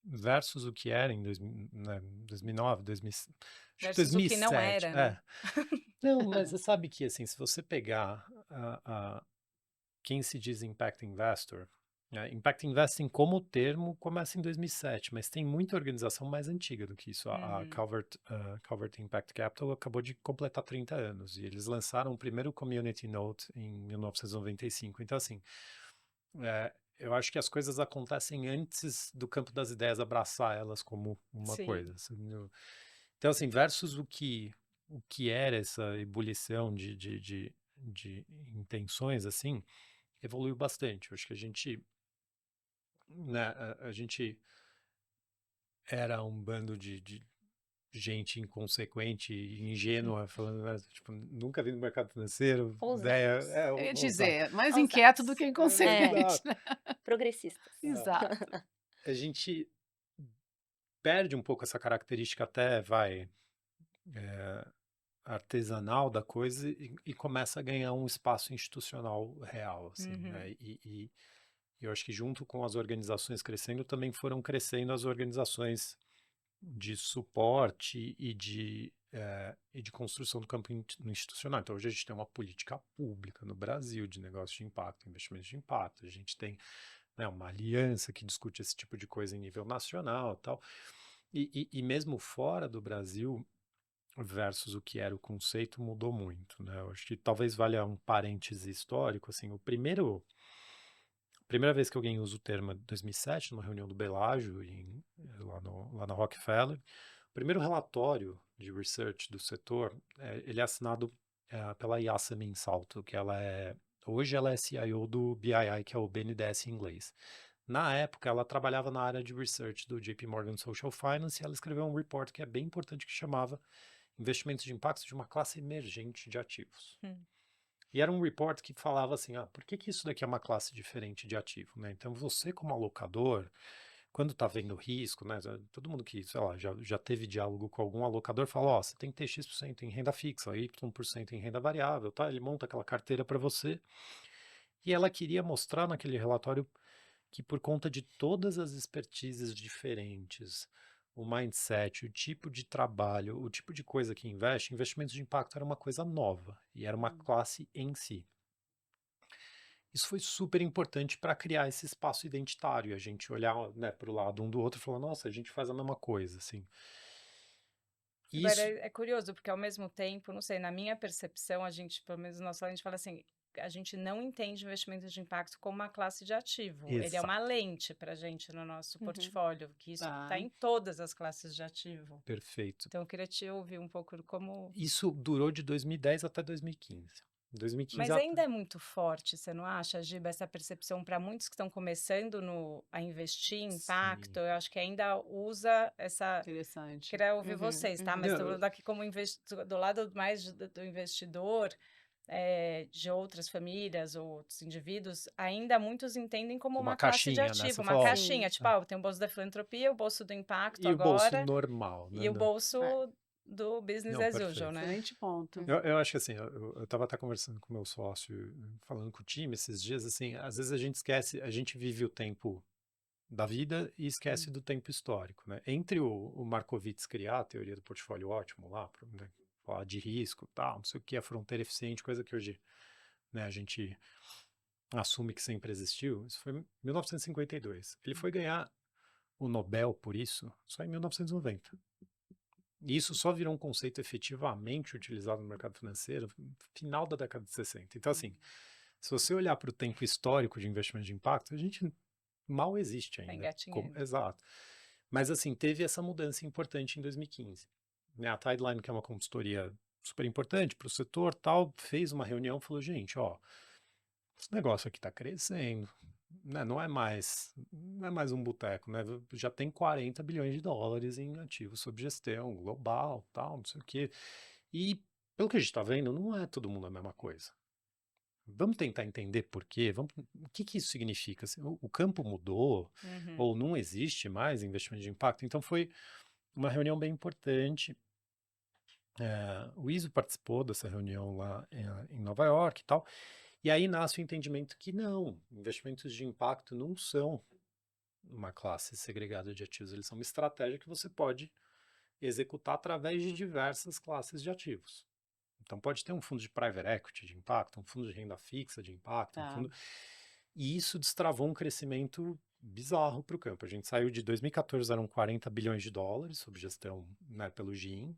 versus o que era em 2009, 2000, acho que Versus o que não 2007. era, né? Não, mas você sabe que, assim, se você pegar quem se diz Impact Investor, Impact Investing como termo começa em 2007, mas tem muita organização mais antiga do que isso. A Calvert Impact Capital acabou de completar 30 anos e eles lançaram o primeiro Community Note em 1995. Então, assim, eu acho que as coisas acontecem antes do campo das ideias abraçar elas como uma Sim. coisa. Então, assim, versus o que era essa ebulição de intenções, assim, evoluiu bastante. Eu acho que a gente, né, a gente era um bando de gente inconsequente e ingênua falando, né, tipo, nunca vi no mercado financeiro, ideia, Ousados. é, Eu ia ousado. dizer, mais Ousados. inquieto do que É, inconsequente, né? progressistas. Exato. A gente perde um pouco essa característica até, é, artesanal da coisa e começa a ganhar um espaço institucional real, assim, né? E eu acho que junto com as organizações crescendo, também foram crescendo as organizações de suporte e de construção do campo institucional. Então, hoje a gente tem uma política pública no Brasil de negócios de impacto, investimentos de impacto. A gente tem, né, uma aliança que discute esse tipo de coisa em nível nacional, tal. E mesmo fora do Brasil, versus o que era o conceito, mudou muito, né? Eu acho que talvez valha um parêntese histórico, assim, a primeira vez que alguém usa o termo é 2007, numa reunião do Belágio, lá na Rockefeller. O primeiro relatório de research do setor, ele é assinado pela Yasemin Salto, que hoje ela é CIO do BII, que é o BNDES em inglês. Na época, ela trabalhava na área de research do JP Morgan Social Finance e ela escreveu um report que é bem importante que chamava Investimentos de Impacto de uma Classe Emergente de Ativos. E era um report que falava assim, por que isso daqui é uma classe diferente de ativo, né? Então, você como alocador, quando está vendo risco, né? Todo mundo que, sei lá, já teve diálogo com algum alocador fala, você tem que ter X% em renda fixa, Y% em renda variável, tá? Ele monta aquela carteira para você. E ela queria mostrar naquele relatório que por conta de todas as expertises diferentes, o mindset, o tipo de trabalho, o tipo de coisa que investe, investimentos de impacto era uma coisa nova e era uma classe em si. Isso foi super importante para criar esse espaço identitário, e a gente olhar, né, para o lado um do outro e falar, nossa, a gente faz a mesma coisa, assim. Agora, Isso, é curioso, porque ao mesmo tempo, não sei, na minha percepção, a gente, pelo menos no nosso lado, a gente fala assim, a gente não entende investimentos de impacto como uma classe de ativo. Ele é uma exato, lente para a gente no nosso portfólio, que isso está Tá. em todas as classes de ativo. perfeito. Então, eu queria te ouvir um pouco como... Isso durou de 2010 até 2015. 2015 Mas ainda é muito forte, você não acha, Giba, essa percepção para muitos que estão começando a investir em impacto? Sim. Eu acho que ainda usa essa. Interessante. Queria ouvir vocês, tá? Mas estou Não, falando aqui como do lado mais do investidor, de outras famílias ou outros indivíduos, ainda muitos entendem como uma uma classe de caixinha, né? ativo, Você uma fala, ó, Sim. caixinha. Tipo, eu tenho o bolso da filantropia, o bolso do impacto e o bolso agora, normal, e né? o bolso É. do business Não, as usual, perfeito. né? Excelente ponto. Eu acho que assim, eu tava até conversando com o meu sócio, falando com o time esses dias, assim, às vezes a gente esquece, a gente vive o tempo da vida e esquece do tempo histórico, né? Entre o Markowitz criar a teoria do portfólio ótimo lá, né, falar de risco, tal, não sei o que, a fronteira eficiente, coisa que hoje, né, a gente assume que sempre existiu, isso foi em 1952. Ele foi ganhar o Nobel por isso só em 1990. E isso só virou um conceito efetivamente utilizado no mercado financeiro no final da década de 60. Então, assim, se você olhar para o tempo histórico de investimento de impacto, a gente mal existe Tá ainda. engatinhando. Exato. Mas, assim, teve essa mudança importante em 2015. Né? A Tideline, que é uma consultoria super importante para o setor, tal, fez uma reunião e falou, gente, ó, esse negócio aqui está crescendo, né? Não é mais um boteco, né? Já tem 40 bilhões de dólares em ativos sob gestão global, tal, não sei o quê. E pelo que a gente está vendo, não é todo mundo a mesma coisa. Vamos tentar entender por quê, o que que isso significa? Assim, o campo mudou, ou não existe mais investimento de impacto? Então foi uma reunião bem importante. O ISO participou dessa reunião lá em Nova York e tal. E aí nasce o entendimento que não, investimentos de impacto não são uma classe segregada de ativos, eles são uma estratégia que você pode executar através de diversas classes de ativos. Então pode ter um fundo de private equity de impacto, um fundo de renda fixa de impacto, um Tá. fundo... E isso destravou um crescimento bizarro para o campo. A gente saiu de 2014, eram 40 bilhões de dólares sob gestão, né, pelo GIM.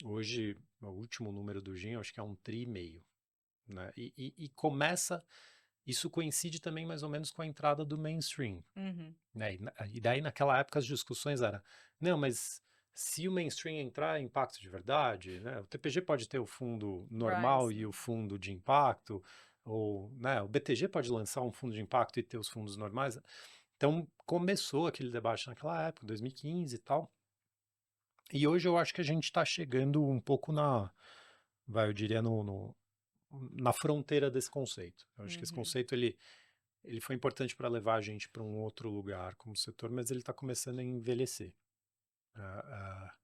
Hoje, o último número do GIM, acho que é 1,5 tri, né? E começa, isso coincide também mais ou menos com a entrada do mainstream, né? E daí naquela época as discussões eram, não, mas se o mainstream entrar, é impacto de verdade, né? O TPG pode ter o fundo normal Rise. e o fundo de impacto, ou, né, o BTG pode lançar um fundo de impacto e ter os fundos normais. Então começou aquele debate naquela época, 2015 e tal. E hoje eu acho que a gente está chegando um pouco eu diria, na fronteira desse conceito. Eu acho que esse Uhum. conceito, ele foi importante para levar a gente para um outro lugar como setor, mas ele está começando a envelhecer. Ah, ah,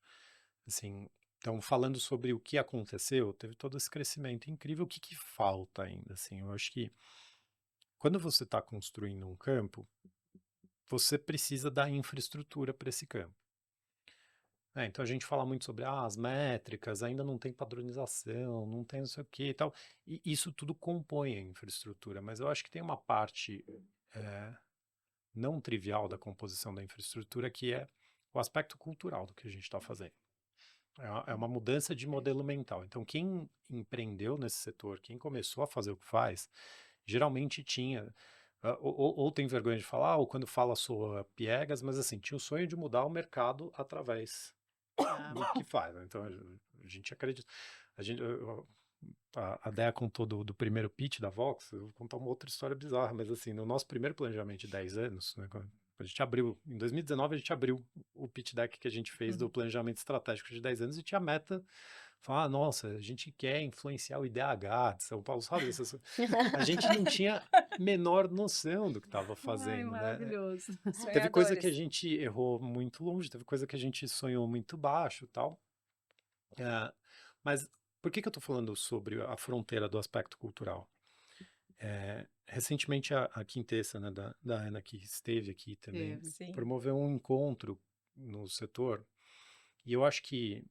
assim, então, falando sobre o que aconteceu, teve todo esse crescimento incrível. O que que falta ainda? Assim, eu acho que quando você está construindo um campo, você precisa dar infraestrutura para esse campo. Então a gente fala muito sobre as métricas, ainda não tem padronização, não tem não sei o que e tal. E isso tudo compõe a infraestrutura, mas eu acho que tem uma parte eh, não trivial da composição da infraestrutura que é o aspecto cultural do que a gente está fazendo. É uma mudança de modelo mental. Então, quem empreendeu nesse setor, quem começou a fazer o que faz, geralmente tinha, ou tem vergonha de falar, ou quando fala soa piegas, mas assim, tinha o sonho de mudar o mercado através Ah, do que faz, né? Então, a gente acredita. A gente, a Dea contou do primeiro pitch da Vox, eu vou contar uma outra história bizarra, mas assim, no nosso primeiro planejamento de 10 anos, né, quando a gente abriu, em 2019 a gente abriu o pitch deck que a gente fez do planejamento estratégico de 10 anos e tinha a meta, falar, nossa, a gente quer influenciar o IDH de São Paulo, sabe? A gente não tinha menor noção do que estava ai, fazendo, né? maravilhoso. Teve coisa que a Sonhadores. gente errou muito longe, teve coisa que a gente sonhou muito baixo e tal. Ah, mas por que que eu estou falando sobre a fronteira do aspecto cultural? Recentemente a Quintessa, né, da Ana, que esteve aqui também, Teve. Sim. promoveu um encontro no setor, e eu acho que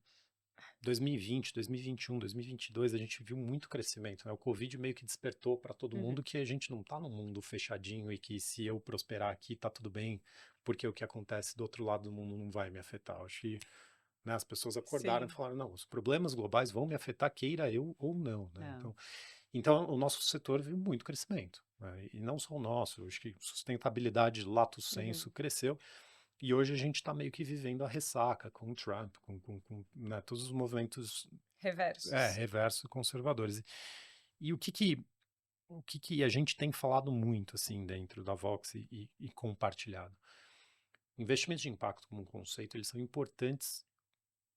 2020, 2021, 2022 a gente viu muito crescimento, né? O Covid meio que despertou para todo Uhum. mundo que a gente não está num mundo fechadinho e que se eu prosperar aqui tá tudo bem, porque o que acontece do outro lado do mundo não vai me afetar. Eu acho que, né, as pessoas acordaram e Sim. falaram, não, os problemas globais vão me afetar, queira eu ou não, né? É. Então o nosso setor viu muito crescimento, né? E não só o nosso, eu acho que sustentabilidade, lato sensu, cresceu, e hoje a gente está meio que vivendo a ressaca com o Trump, né, todos os movimentos Reversos. reverso conservadores. E o que que a gente tem falado muito assim dentro da Vox e compartilhado? Investimentos de impacto como um conceito, eles são importantes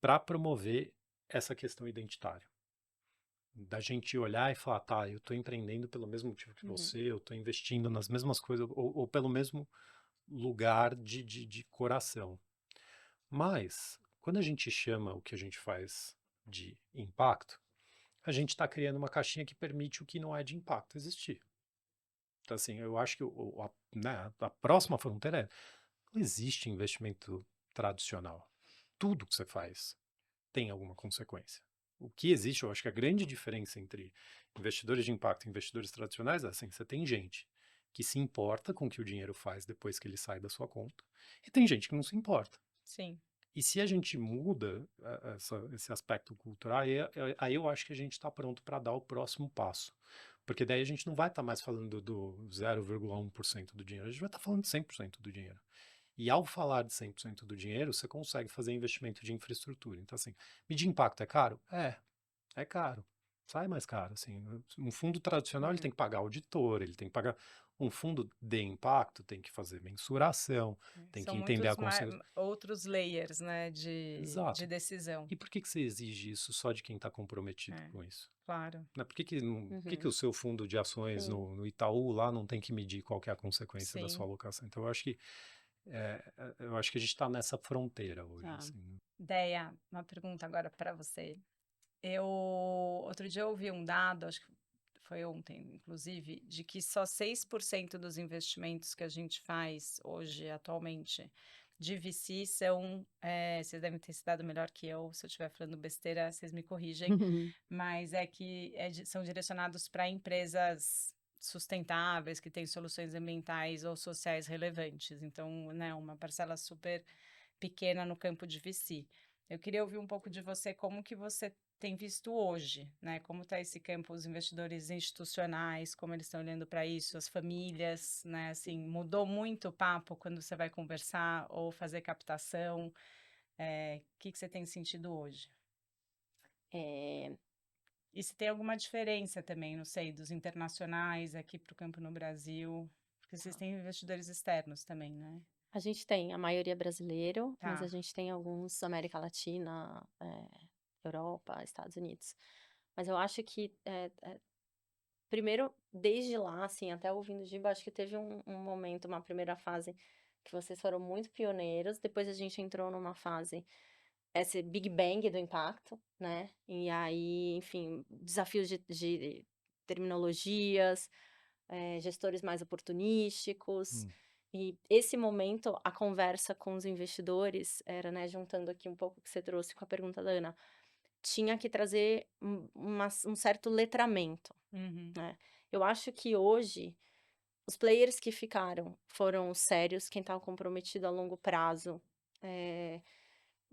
para promover essa questão identitária. Da gente olhar e falar, tá, eu estou empreendendo pelo mesmo motivo que você, eu estou investindo nas mesmas coisas, ou pelo mesmo lugar de coração. Mas, quando a gente chama o que a gente faz de impacto, a gente está criando uma caixinha que permite o que não é de impacto existir. Então, assim, eu acho que né, a próxima fronteira não existe investimento tradicional. Tudo que você faz tem alguma consequência. O que existe, eu acho que a grande diferença entre investidores de impacto e investidores tradicionais é assim, você tem gente que se importa com o que o dinheiro faz depois que ele sai da sua conta, e tem gente que não se importa. Sim. E se a gente muda esse aspecto cultural, aí eu acho que a gente está pronto para dar o próximo passo. Porque daí a gente não vai estar mais falando do 0,1% do dinheiro, a gente vai estar falando de 100% do dinheiro. E ao falar de 100% do dinheiro, você consegue fazer investimento de infraestrutura. Então, assim, medir impacto é caro? É caro. Sai mais caro, assim. Um fundo tradicional, ele tem que pagar auditor, ele tem que pagar... Um fundo de impacto tem que fazer mensuração, tem que São entender a muitos consciência. outros layers, né, de Exato. decisão. E por que que você exige isso só de quem está comprometido É, com isso? claro. Né? Por que que o Uhum. seu fundo de ações Sim. no Itaú lá não tem que medir qual que é a consequência da sua Sim. alocação? Então, eu acho que a gente está nessa fronteira hoje, Tá. assim. Deia, uma pergunta agora para você. Outro dia eu ouvi um dado, acho que foi ontem, inclusive, de que só 6% dos investimentos que a gente faz hoje, atualmente, de VC vocês devem ter se dado melhor que eu, se eu estiver falando besteira, vocês me corrigem, mas é que são direcionados para empresas sustentáveis, que têm soluções ambientais ou sociais relevantes. Então, né, uma parcela super pequena no campo de VC. Eu queria ouvir um pouco de você, como que você tem visto hoje, né? Como está esse campo, os investidores institucionais, como eles estão olhando para isso, as famílias, né? Assim, mudou muito o papo quando você vai conversar ou fazer captação. O que que você tem sentido hoje? É, E se tem alguma diferença também, não sei, dos internacionais aqui para o campo no Brasil? Porque vocês têm investidores externos também, né? A gente tem a maioria brasileiro, mas a Tá. gente tem alguns América Latina, Europa, Estados Unidos. Mas eu acho que, primeiro, desde lá, assim, até ouvindo o Giba, acho que teve um momento, uma primeira fase, que vocês foram muito pioneiros. Depois a gente entrou numa fase, esse Big Bang do impacto, né? E aí, enfim, desafios de terminologias, gestores mais oportunísticos. Hum, E esse momento, a conversa com os investidores era, né, juntando aqui um pouco o que você trouxe com a pergunta da Ana, tinha que trazer um certo letramento, Uhum. né? Eu acho que hoje os players que ficaram foram os sérios, quem estava comprometido a longo prazo. eh,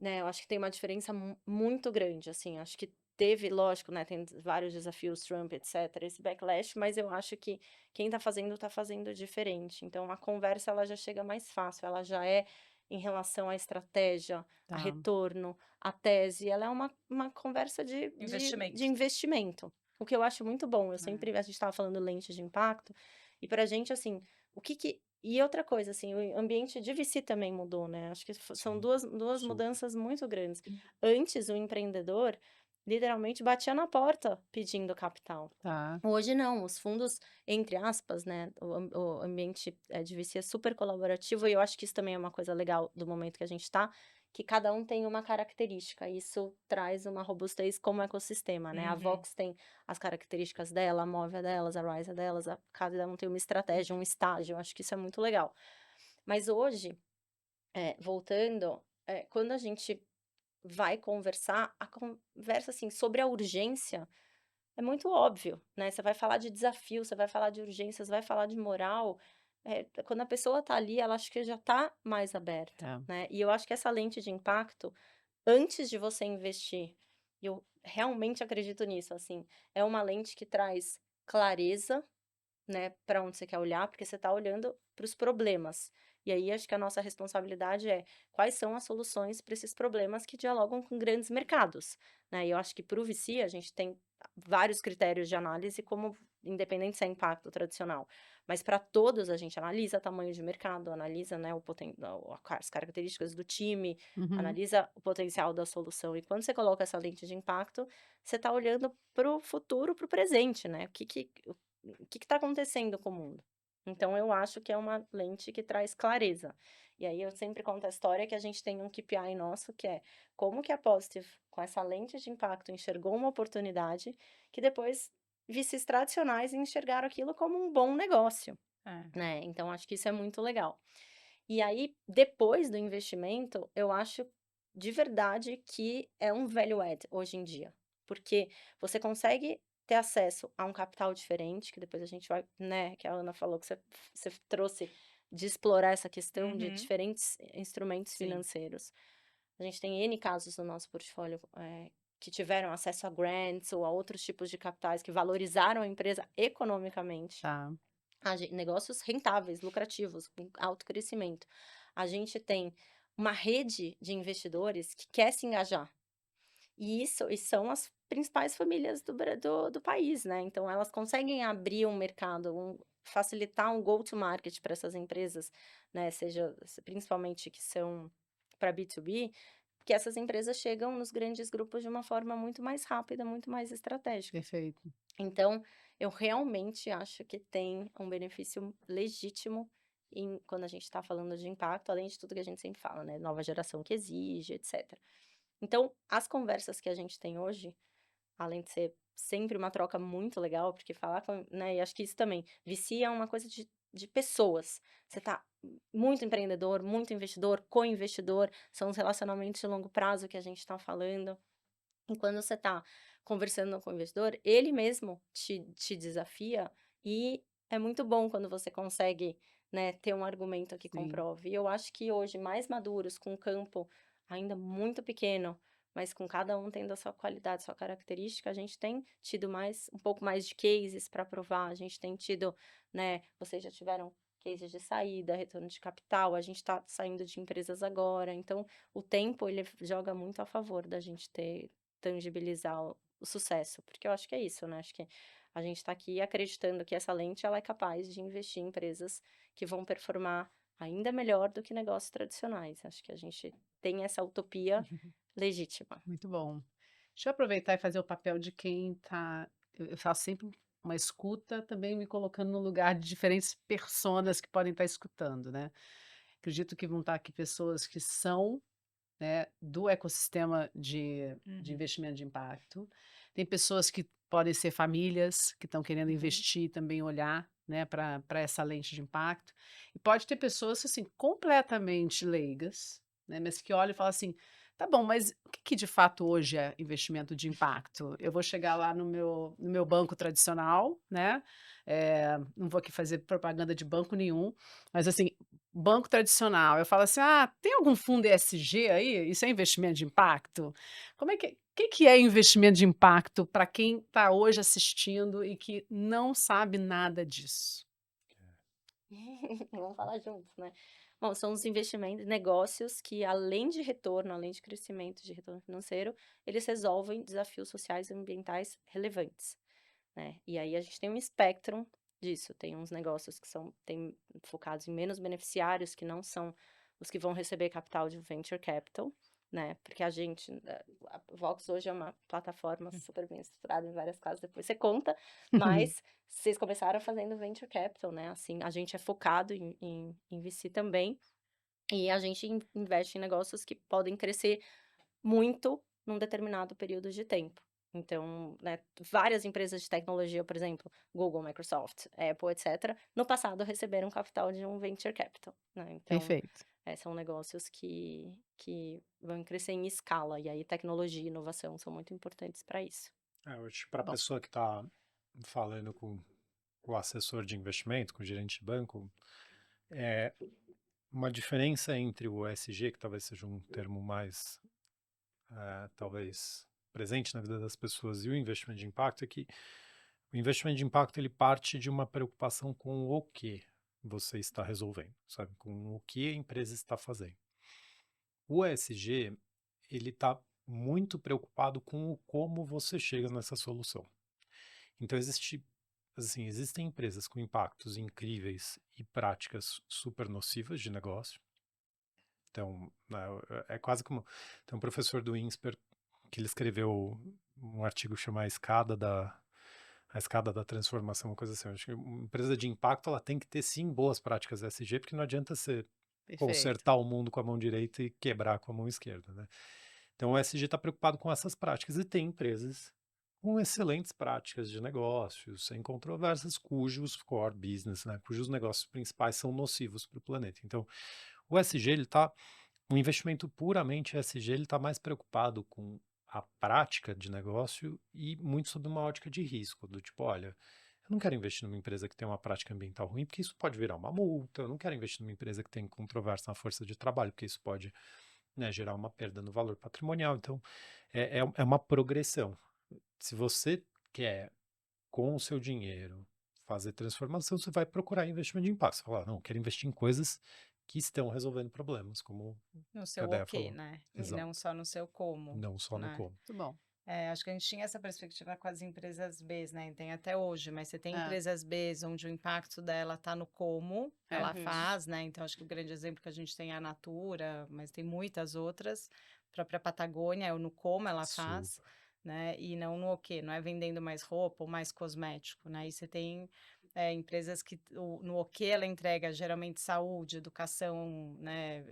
né, eu acho que tem uma diferença muito grande, assim, acho que teve, lógico, né, tem vários desafios, Trump, etc, esse backlash, mas eu acho que quem tá fazendo diferente. Então a conversa ela já chega mais fácil, ela já é em relação à estratégia, a Tá. retorno, a tese, ela é uma conversa de Investimento. investimento, o que eu acho muito bom. Eu É. sempre, a gente estava falando lente de impacto, e pra gente, assim, o que que e outra coisa, assim, o ambiente de VC também mudou, né, acho que são sim, duas super. mudanças muito grandes. Antes, o empreendedor literalmente batia na porta pedindo capital. Tá. Hoje não, os fundos, entre aspas, né, o ambiente, de VC é super colaborativo e eu acho que isso também é uma coisa legal do momento que a gente está, que cada um tem uma característica, isso traz uma robustez como ecossistema, né, a Uhum. Vox tem as características dela, a Move é delas, a Rise é delas, cada um tem uma estratégia, um estágio, eu acho que isso é muito legal. Mas hoje, voltando, quando a gente vai conversar, a conversa, assim, sobre a urgência é muito óbvio, né, você vai falar de desafio, você vai falar de urgência, você vai falar de moral, quando a pessoa tá ali, ela acho que já tá mais aberta, É. né. E eu acho que essa lente de impacto, antes de você investir, e eu realmente acredito nisso, assim, é uma lente que traz clareza, né, para onde você quer olhar, porque você está olhando para os problemas. E aí acho que a nossa responsabilidade é quais são as soluções para esses problemas que dialogam com grandes mercados, né? E eu acho que para o VC a gente tem vários critérios de análise, como independente se é impacto tradicional, mas para todos a gente analisa tamanho de mercado, analisa, né, as características do time, Uhum. analisa o potencial da solução. E quando você coloca essa lente de impacto, você está olhando para o futuro, para o presente, né? O que está acontecendo com o mundo? Então, eu acho que é uma lente que traz clareza. E aí, eu sempre conto a história que a gente tem um KPI nosso, que é como que a Positive, com essa lente de impacto, enxergou uma oportunidade que depois VCs tradicionais enxergaram aquilo como um bom negócio, É. né? Então, acho que isso é muito legal. E aí, depois do investimento, eu acho de verdade que é um value add hoje em dia. Porque você consegue ter acesso a um capital diferente, que depois a gente vai, né, que a Ana falou que você trouxe de explorar essa questão de Uhum. diferentes instrumentos Sim. financeiros. A gente tem N casos no nosso portfólio, que tiveram acesso a grants ou a outros tipos de capitais que valorizaram a empresa economicamente, Tá. negócios rentáveis, lucrativos, com alto crescimento. A gente tem uma rede de investidores que quer se engajar. E são as principais famílias do país, né? Então, elas conseguem abrir um mercado, facilitar um go-to-market para essas empresas, né? Principalmente que são para B2B, que essas empresas chegam nos grandes grupos de uma forma muito mais rápida, muito mais estratégica. Perfeito. Então, eu realmente acho que tem um benefício legítimo quando a gente está falando de impacto, além de tudo que a gente sempre fala, né? Nova geração que exige, etc. Então, as conversas que a gente tem hoje, além de ser sempre uma troca muito legal, porque falar com, né? E acho que isso também, VC é uma coisa de pessoas. Você tá muito empreendedor, muito investidor, co-investidor, são os relacionamentos de longo prazo que a gente está falando. E quando você está conversando com o investidor, ele mesmo te desafia e é muito bom quando você consegue, né, ter um argumento que Sim. comprove. E eu acho que hoje, mais maduros, com um campo ainda muito pequeno, mas com cada um tendo a sua qualidade, sua característica, a gente tem tido um pouco mais de cases para provar, a gente tem tido, né, vocês já tiveram cases de saída, retorno de capital, a gente está saindo de empresas agora, então o tempo ele joga muito a favor da gente ter tangibilizar o sucesso, porque eu acho que é isso, né, acho que a gente está aqui acreditando que essa lente ela é capaz de investir em empresas que vão performar ainda melhor do que negócios tradicionais. Acho que a gente tem essa utopia legítima. Muito bom. Deixa eu aproveitar e fazer o papel de quem tá. Eu faço sempre uma escuta, também me colocando no lugar de diferentes personas que podem estar escutando, né? Acredito que vão estar aqui pessoas que são, né, do ecossistema de Uhum. investimento de impacto. Tem pessoas que podem ser famílias que estão querendo Uhum. investir e também olhar, né, para essa lente de impacto. E pode ter pessoas assim completamente leigas, né, mas que olham e falam assim: tá bom, mas o que, que de fato hoje é investimento de impacto? Eu vou chegar lá no meu banco tradicional, né? Não vou aqui fazer propaganda de banco nenhum, mas assim, banco tradicional, eu falo assim: "Ah, tem algum fundo ESG aí? Isso é investimento de impacto?". Como é que é investimento de impacto para quem está hoje assistindo e que não sabe nada disso? Vamos falar juntos, né? Bom, são os investimentos, negócios que, além de retorno, além de crescimento, de retorno financeiro, eles resolvem desafios sociais e ambientais relevantes, né? E aí a gente tem um espectro disso. Tem uns negócios que são focados em menos beneficiários, que não são os que vão receber capital de venture capital, né? Porque a Vox hoje é uma plataforma super bem estruturada em várias casas, depois você conta, mas vocês começaram fazendo venture capital, né? Assim, a gente é focado em VC também, e a gente investe em negócios que podem crescer muito num determinado período de tempo. Então, né, várias empresas de tecnologia, por exemplo, Google, Microsoft, Apple, etc., no passado receberam capital de um venture capital, né? Então, Perfeito. são negócios que vão crescer em escala, e aí tecnologia e inovação são muito importantes para isso. Eu acho que para a Bom, pessoa que está falando com o assessor de investimento, com o gerente de banco, é uma diferença entre o ESG, que talvez seja um termo mais, talvez, presente na vida das pessoas, e o investimento de impacto, é que o investimento de impacto ele parte de uma preocupação com o que você está resolvendo, sabe? Com o que a empresa está fazendo. O ESG, ele está muito preocupado com o como você chega nessa solução. Então existem empresas com impactos incríveis e práticas super nocivas de negócio. Então, né, é quase como tem um professor do INSPER que ele escreveu um artigo chamado a escada da transformação, uma coisa assim. Eu acho que uma empresa de impacto ela tem que ter sim boas práticas ESG, porque não adianta você perfeito. consertar o mundo com a mão direita e quebrar com a mão esquerda, né? Então o ESG está preocupado com essas práticas e tem empresas com excelentes práticas de negócios, sem controvérsias, cujos core business, né, cujos negócios principais são nocivos para o planeta. Então o ESG um investimento puramente ESG, ele está mais preocupado com a prática de negócio e muito sob uma ótica de risco, do tipo, olha, eu não quero investir numa empresa que tem uma prática ambiental ruim, porque isso pode virar uma multa, eu não quero investir numa empresa que tem controvérsia na força de trabalho, porque isso pode, né, gerar uma perda no valor patrimonial. Então, é uma progressão. Se você quer, com o seu dinheiro, fazer transformação, você vai procurar investimento de impacto. Você fala, não, quero investir em coisas que estão resolvendo problemas, como No que a seu Déia ok, falou. né? E Exato. não só no seu como, Não só no né? como. Muito bom. Acho que a gente tinha essa perspectiva com as empresas Bs, né? E tem até hoje, mas você tem É, empresas Bs onde o impacto dela está no como é. ela Uhum. faz, né? Então, acho que o grande exemplo que a gente tem é a Natura, mas tem muitas outras, a própria Patagônia, é o no como ela faz, Super. né? E não no o quê, não é vendendo mais roupa ou mais cosmético, né? E você tem empresas que no o que ela entrega geralmente saúde, educação, né?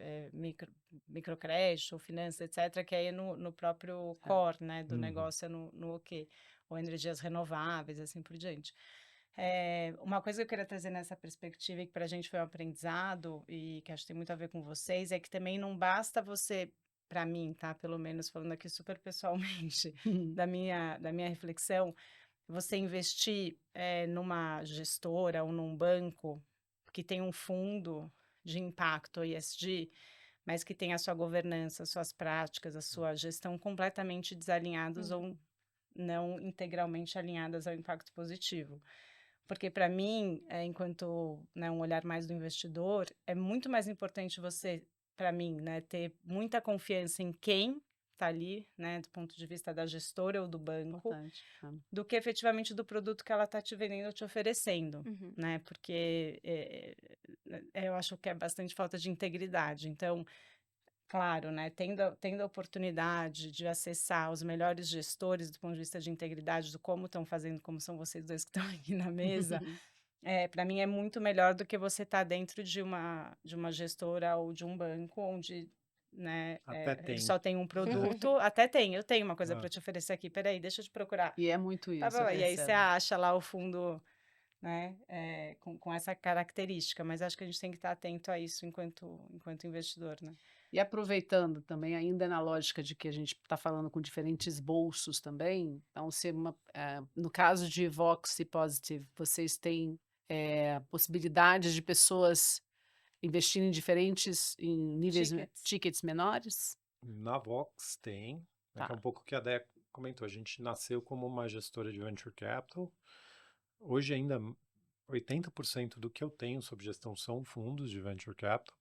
Microcrédito, finanças, etc., que aí é no próprio É. core, né, do Uhum. negócio, é no o quê? Ou energias renováveis, assim por diante. Uma coisa que eu queria trazer nessa perspectiva e que para a gente foi um aprendizado e que acho que tem muito a ver com vocês, é que também não basta você, para mim, tá? Pelo menos falando aqui super pessoalmente, da minha reflexão, você investir numa gestora ou num banco que tem um fundo de impacto ESG, mas que tem a sua governança, suas práticas, a sua gestão completamente desalinhados ou não integralmente alinhadas ao impacto positivo. Porque para mim, enquanto, né, um olhar mais do investidor, é muito mais importante você, para mim, né, ter muita confiança em quem está ali, né, do ponto de vista da gestora ou do banco, Importante. do que efetivamente do produto que ela está te vendendo ou te oferecendo, Uhum. né? Porque eu acho que é bastante falta de integridade. Então, claro, né, tendo a oportunidade de acessar os melhores gestores do ponto de vista de integridade, do como estão fazendo, como são vocês dois que estão aqui na mesa, para mim é muito melhor do que você estar dentro de uma gestora ou de um banco onde, né, Até eles tem. só têm um produto, até tem, eu tenho uma coisa Ah, para te oferecer aqui, peraí, deixa eu te procurar. E é muito Tá isso, eu bom, e aí você percebo. acha lá o fundo, né, com essa característica, mas acho que a gente tem que estar atento a isso enquanto investidor, né? E aproveitando também, ainda na lógica de que a gente está falando com diferentes bolsos também, então, no caso de Vox e Positive, vocês têm possibilidades de pessoas investirem em níveis, Tickets. tickets menores? Na Vox tem, né, que é Tá. um pouco o que a Dé comentou. A gente nasceu como uma gestora de venture capital. Hoje ainda 80% do que eu tenho sob gestão são fundos de venture capital.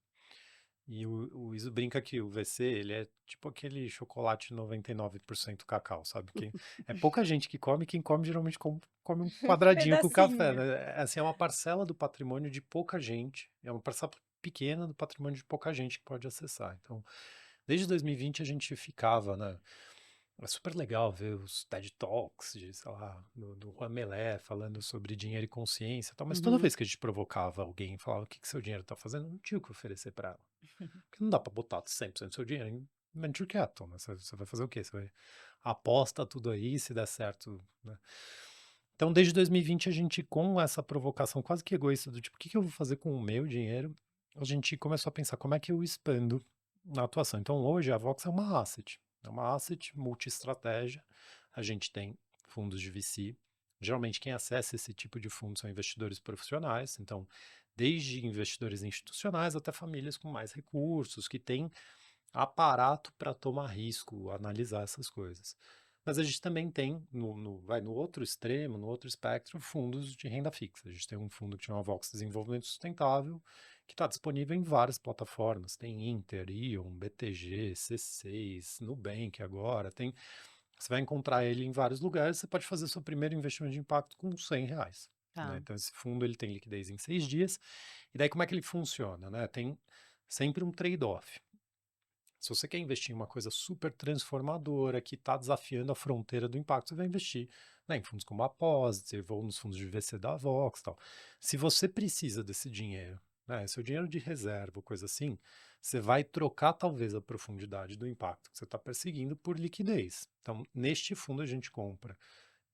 E o Iso brinca que o VC, ele é tipo aquele chocolate 99% cacau, sabe? Que é pouca gente que come, quem come geralmente come um quadradinho com café, Pedacinho. né? Assim, é uma parcela do patrimônio de pouca gente, é uma parcela pequena do patrimônio de pouca gente que pode acessar. Então, desde 2020 a gente ficava, né? É super legal ver os TED Talks de, sei lá, do Juan Melé falando sobre dinheiro e consciência e tal, mas toda Uhum. vez que a gente provocava alguém e falava o que seu dinheiro tá fazendo, não tinha o que oferecer para ela. Porque não dá para botar 100% do seu dinheiro em venture capital, né? Você vai fazer o quê? Você vai aposta tudo aí, se der certo, né? Então, desde 2020, a gente, com essa provocação quase que egoísta do tipo, o que eu vou fazer com o meu dinheiro? A gente começou a pensar como é que eu expando na atuação. Então, hoje, a Vox é uma asset multi-estratégia. A gente tem fundos de VC. Geralmente, quem acessa esse tipo de fundo são investidores profissionais. Então, desde investidores institucionais até famílias com mais recursos, que têm aparato para tomar risco, analisar essas coisas. Mas a gente também tem, no outro extremo, no outro espectro, fundos de renda fixa. A gente tem um fundo que chama Vox Desenvolvimento Sustentável, que está disponível em várias plataformas. Tem Inter, Ion, BTG, C6, Nubank agora. Você vai encontrar ele em vários lugares. Você pode fazer seu primeiro investimento de impacto com R$ 100. Tá. Né? Então, esse fundo ele tem liquidez em 6 dias. E daí, como é que ele funciona? Né? Tem sempre um trade-off. Se você quer investir em uma coisa super transformadora, que está desafiando a fronteira do impacto, você vai investir, né, em fundos como a Positive ou nos fundos de VC da Vox e tal. Se você precisa desse dinheiro, né, seu dinheiro de reserva, coisa assim, você vai trocar talvez a profundidade do impacto que você está perseguindo por liquidez. Então, neste fundo a gente compra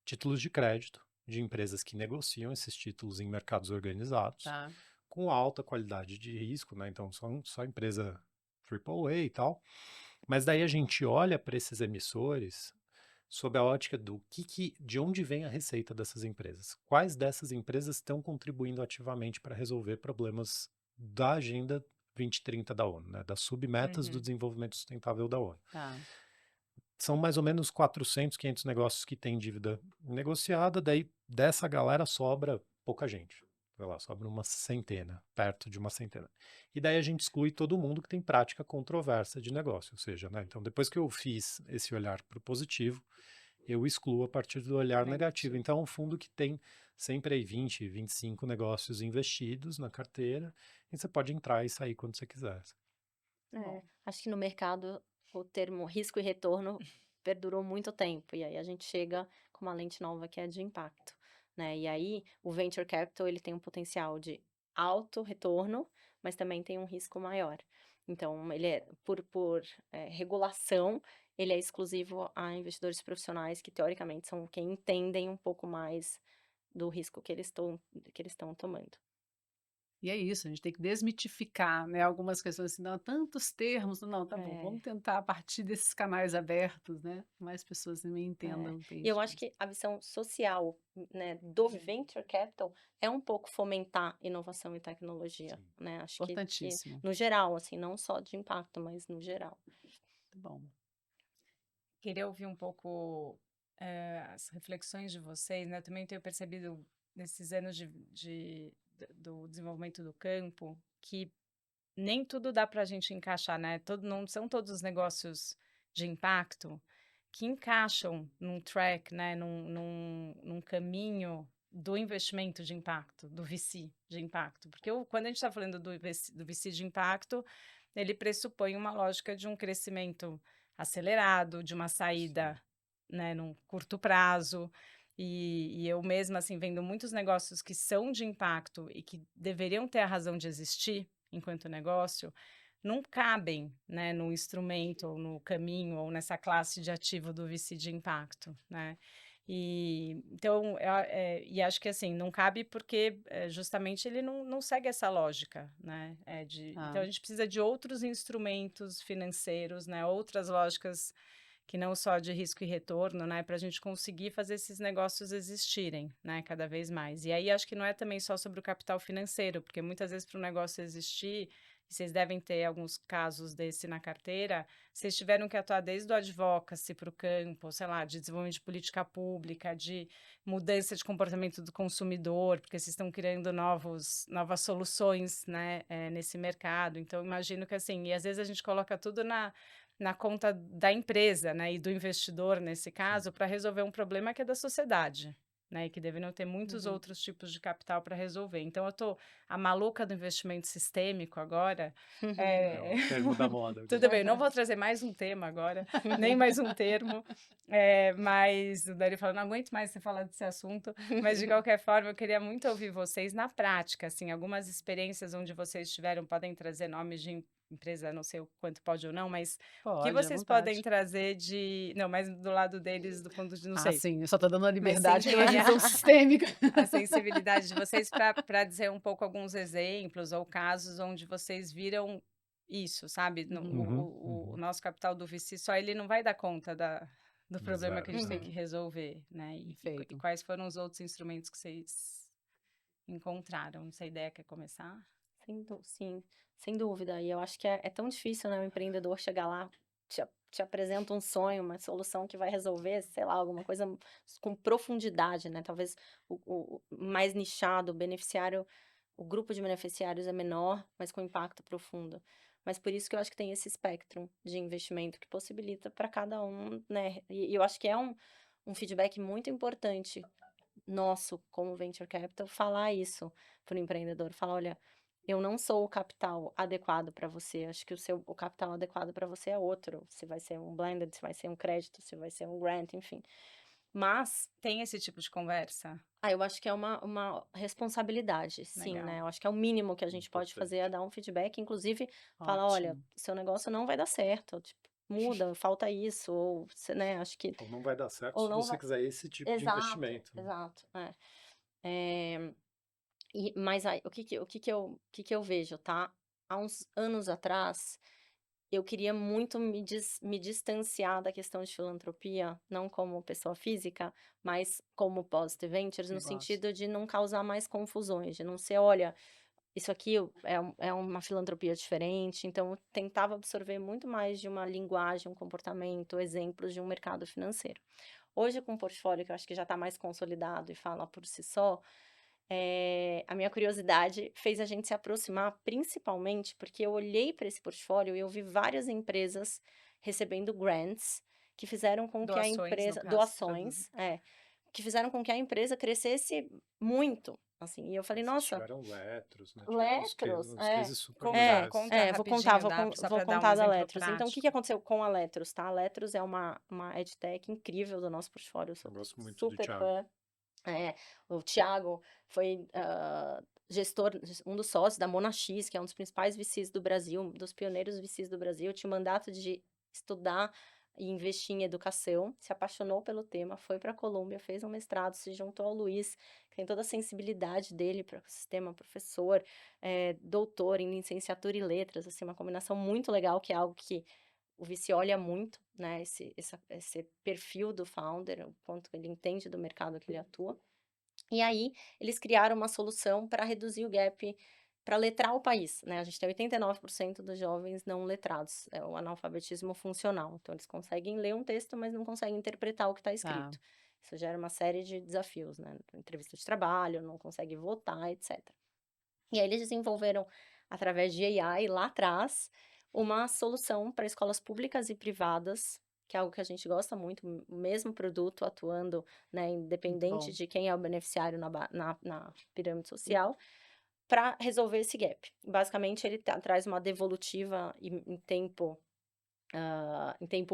títulos de crédito de empresas que negociam esses títulos em mercados organizados, Tá. com alta qualidade de risco, né? Então, só empresa AAA e tal. Mas daí a gente olha para esses emissores sob a ótica de onde vem a receita dessas empresas. Quais dessas empresas estão contribuindo ativamente para resolver problemas da Agenda 2030 da ONU, né? Das submetas do Uhum. desenvolvimento sustentável da ONU. Tá. São mais ou menos 400, 500 negócios que têm dívida negociada, daí dessa galera sobra pouca gente. Sei lá, sobra uma centena, perto de uma centena. E daí a gente exclui todo mundo que tem prática controversa de negócio, ou seja, né? Então depois que eu fiz esse olhar para o positivo, eu excluo a partir do olhar negativo. Então é um fundo que tem sempre aí 20, 25 negócios investidos na carteira, e você pode entrar e sair quando você quiser. Acho que no mercado o termo risco e retorno perdurou muito tempo, e aí a gente chega com uma lente nova que é de impacto, né? E aí o venture capital ele tem um potencial de alto retorno, mas também tem um risco maior. Então, ele é, por regulação, ele é exclusivo a investidores profissionais que, teoricamente, são quem entendem um pouco mais do risco que eles estão tomando. E é isso, a gente tem que desmitificar, né, algumas questões assim, não, tantos termos, não, tá bom, vamos tentar a partir desses canais abertos, né, mais pessoas também entendam. E eu acho que a visão social, né, do venture capital é um pouco fomentar inovação e tecnologia, Sim. né? Acho que Importantíssimo. no geral, assim, não só de impacto, mas no geral. Muito bom. Queria ouvir um pouco as reflexões de vocês, né? Eu também tenho percebido nesses anos do desenvolvimento do campo que nem tudo dá para a gente encaixar, né? Não são todos os negócios de impacto que encaixam num track, né, num caminho do investimento de impacto, do VC de impacto. Porque quando a gente está falando do VC de impacto, ele pressupõe uma lógica de um crescimento acelerado, de uma saída, né, num curto prazo. E eu mesma, assim, vendo muitos negócios que são de impacto e que deveriam ter a razão de existir enquanto negócio, não cabem, né, no instrumento, ou no caminho, ou nessa classe de ativo do VC de impacto, né? E então, e acho que assim, não cabe porque justamente ele não segue essa lógica, né? Então a gente precisa de outros instrumentos financeiros, né? Outras lógicas que não só de risco e retorno, né, para a gente conseguir fazer esses negócios existirem, né, cada vez mais. E aí acho que não é também só sobre o capital financeiro, porque muitas vezes para um negócio existir, e vocês devem ter alguns casos desse na carteira, vocês tiveram que atuar desde o advocacy para o campo, sei lá, de desenvolvimento de política pública, de mudança de comportamento do consumidor, porque vocês estão criando novas soluções, né, nesse mercado. Então, imagino que assim, e às vezes a gente coloca tudo na conta da empresa, né, e do investidor, nesse caso, para resolver um problema que é da sociedade, né, e que deveriam ter muitos outros tipos de capital para resolver. Então, eu tô a maluca do investimento sistêmico agora. É o termo da moda. Tudo bem, não vou trazer mais um tema agora, nem mais um termo, mas o Dari falou, não aguento mais você falar desse assunto, mas de qualquer forma, eu queria muito ouvir vocês na prática, assim, algumas experiências onde vocês tiveram, podem trazer nomes de empresa, não sei o quanto pode ou não, mas o que Pode, à vocês podem vontade. trazer de... Não, mas do lado deles, do fundo de... Não Ah, sei. sim, eu só tô dando a Mas liberdade sem que é uma visão sistêmica. a sensibilidade de vocês para dizer um pouco alguns exemplos ou casos onde vocês viram isso, sabe? O nosso capital do VC só ele não vai dar conta do problema que a gente tem que resolver, né? E Perfeito. quais foram os outros instrumentos que vocês encontraram? Essa ideia quer começar? Sim, sem dúvida. E eu acho que é tão difícil, né, o empreendedor chegar lá, te apresenta um sonho, uma solução que vai resolver, sei lá, alguma coisa com profundidade, né? Talvez o mais nichado, o beneficiário, o grupo de beneficiários é menor, mas com impacto profundo. Mas por isso que eu acho que tem esse espectro de investimento que possibilita para cada um, né? E eu acho que é um feedback muito importante nosso, como Venture Capital, falar isso para o empreendedor. Falar, olha, eu não sou o capital adequado para você. Acho que o capital adequado para você é outro. Se vai ser um blended, se vai ser um crédito, se vai ser um grant, enfim. Mas, Tem esse tipo de conversa? eu acho que é uma responsabilidade, sim, Legal. né? Eu acho que é o mínimo que a gente pode fazer é dar um feedback, inclusive falar, olha, Ótimo. seu negócio não vai dar certo, tipo, muda, falta isso, ou, né? Acho que Ou não vai dar certo ou se não você vai. quiser esse tipo de Exato, investimento, né? exato. Mas aí, o que que eu vejo, tá? Há uns anos atrás, eu queria muito me distanciar da questão de filantropia, não como pessoa física, mas como Positive Ventures, no Negócio. sentido de não causar mais confusões, de não ser, olha, isso aqui é uma filantropia diferente. Então, eu tentava absorver muito mais de uma linguagem, um comportamento, exemplos de um mercado financeiro. Hoje, com o portfólio que eu acho que já está mais consolidado e fala por si só, a minha curiosidade fez a gente se aproximar, principalmente porque eu olhei para esse portfólio e eu vi várias empresas recebendo grants que fizeram com que a Doações, no empresa, caso. doações, que fizeram com que a empresa crescesse muito, assim. E eu falei, Vocês nossa, tiveram Letros, né? Letros, Uns cases super Conta, legais. conta vou contar, rapidinho, só vou para dar um contar da exemplo Letros. Então, o que prático. aconteceu com a Letros, tá? A Letros é uma EdTech incrível do nosso portfólio, eu sou Eu gosto muito do super Thiago. fã. O Thiago foi gestor, um dos sócios da Monax, que é um dos principais VCs do Brasil, dos pioneiros VCs do Brasil. Tinha o mandato de estudar e investir em educação, se apaixonou pelo tema, foi para a Colômbia, fez um mestrado, se juntou ao Luiz, que tem toda a sensibilidade dele para o sistema, professor, doutor em licenciatura e letras, assim, uma combinação muito legal, que é algo que o VC olha muito, né, esse perfil do founder, o quanto ele entende do mercado que ele atua. E aí, eles criaram uma solução para reduzir o gap, para letrar o país, né? A gente tem 89% dos jovens não letrados, é o analfabetismo funcional. Então, eles conseguem ler um texto, mas não conseguem interpretar o que está escrito. Isso gera uma série de desafios, né? Entrevista de trabalho, não consegue votar, etc. E aí, eles desenvolveram, através de AI, lá atrás, uma solução para escolas públicas e privadas que é algo que a gente gosta muito, o mesmo produto atuando, né, Muito independente bom. de quem é o beneficiário na pirâmide social, para resolver esse gap. Basicamente, ele traz uma devolutiva em tempo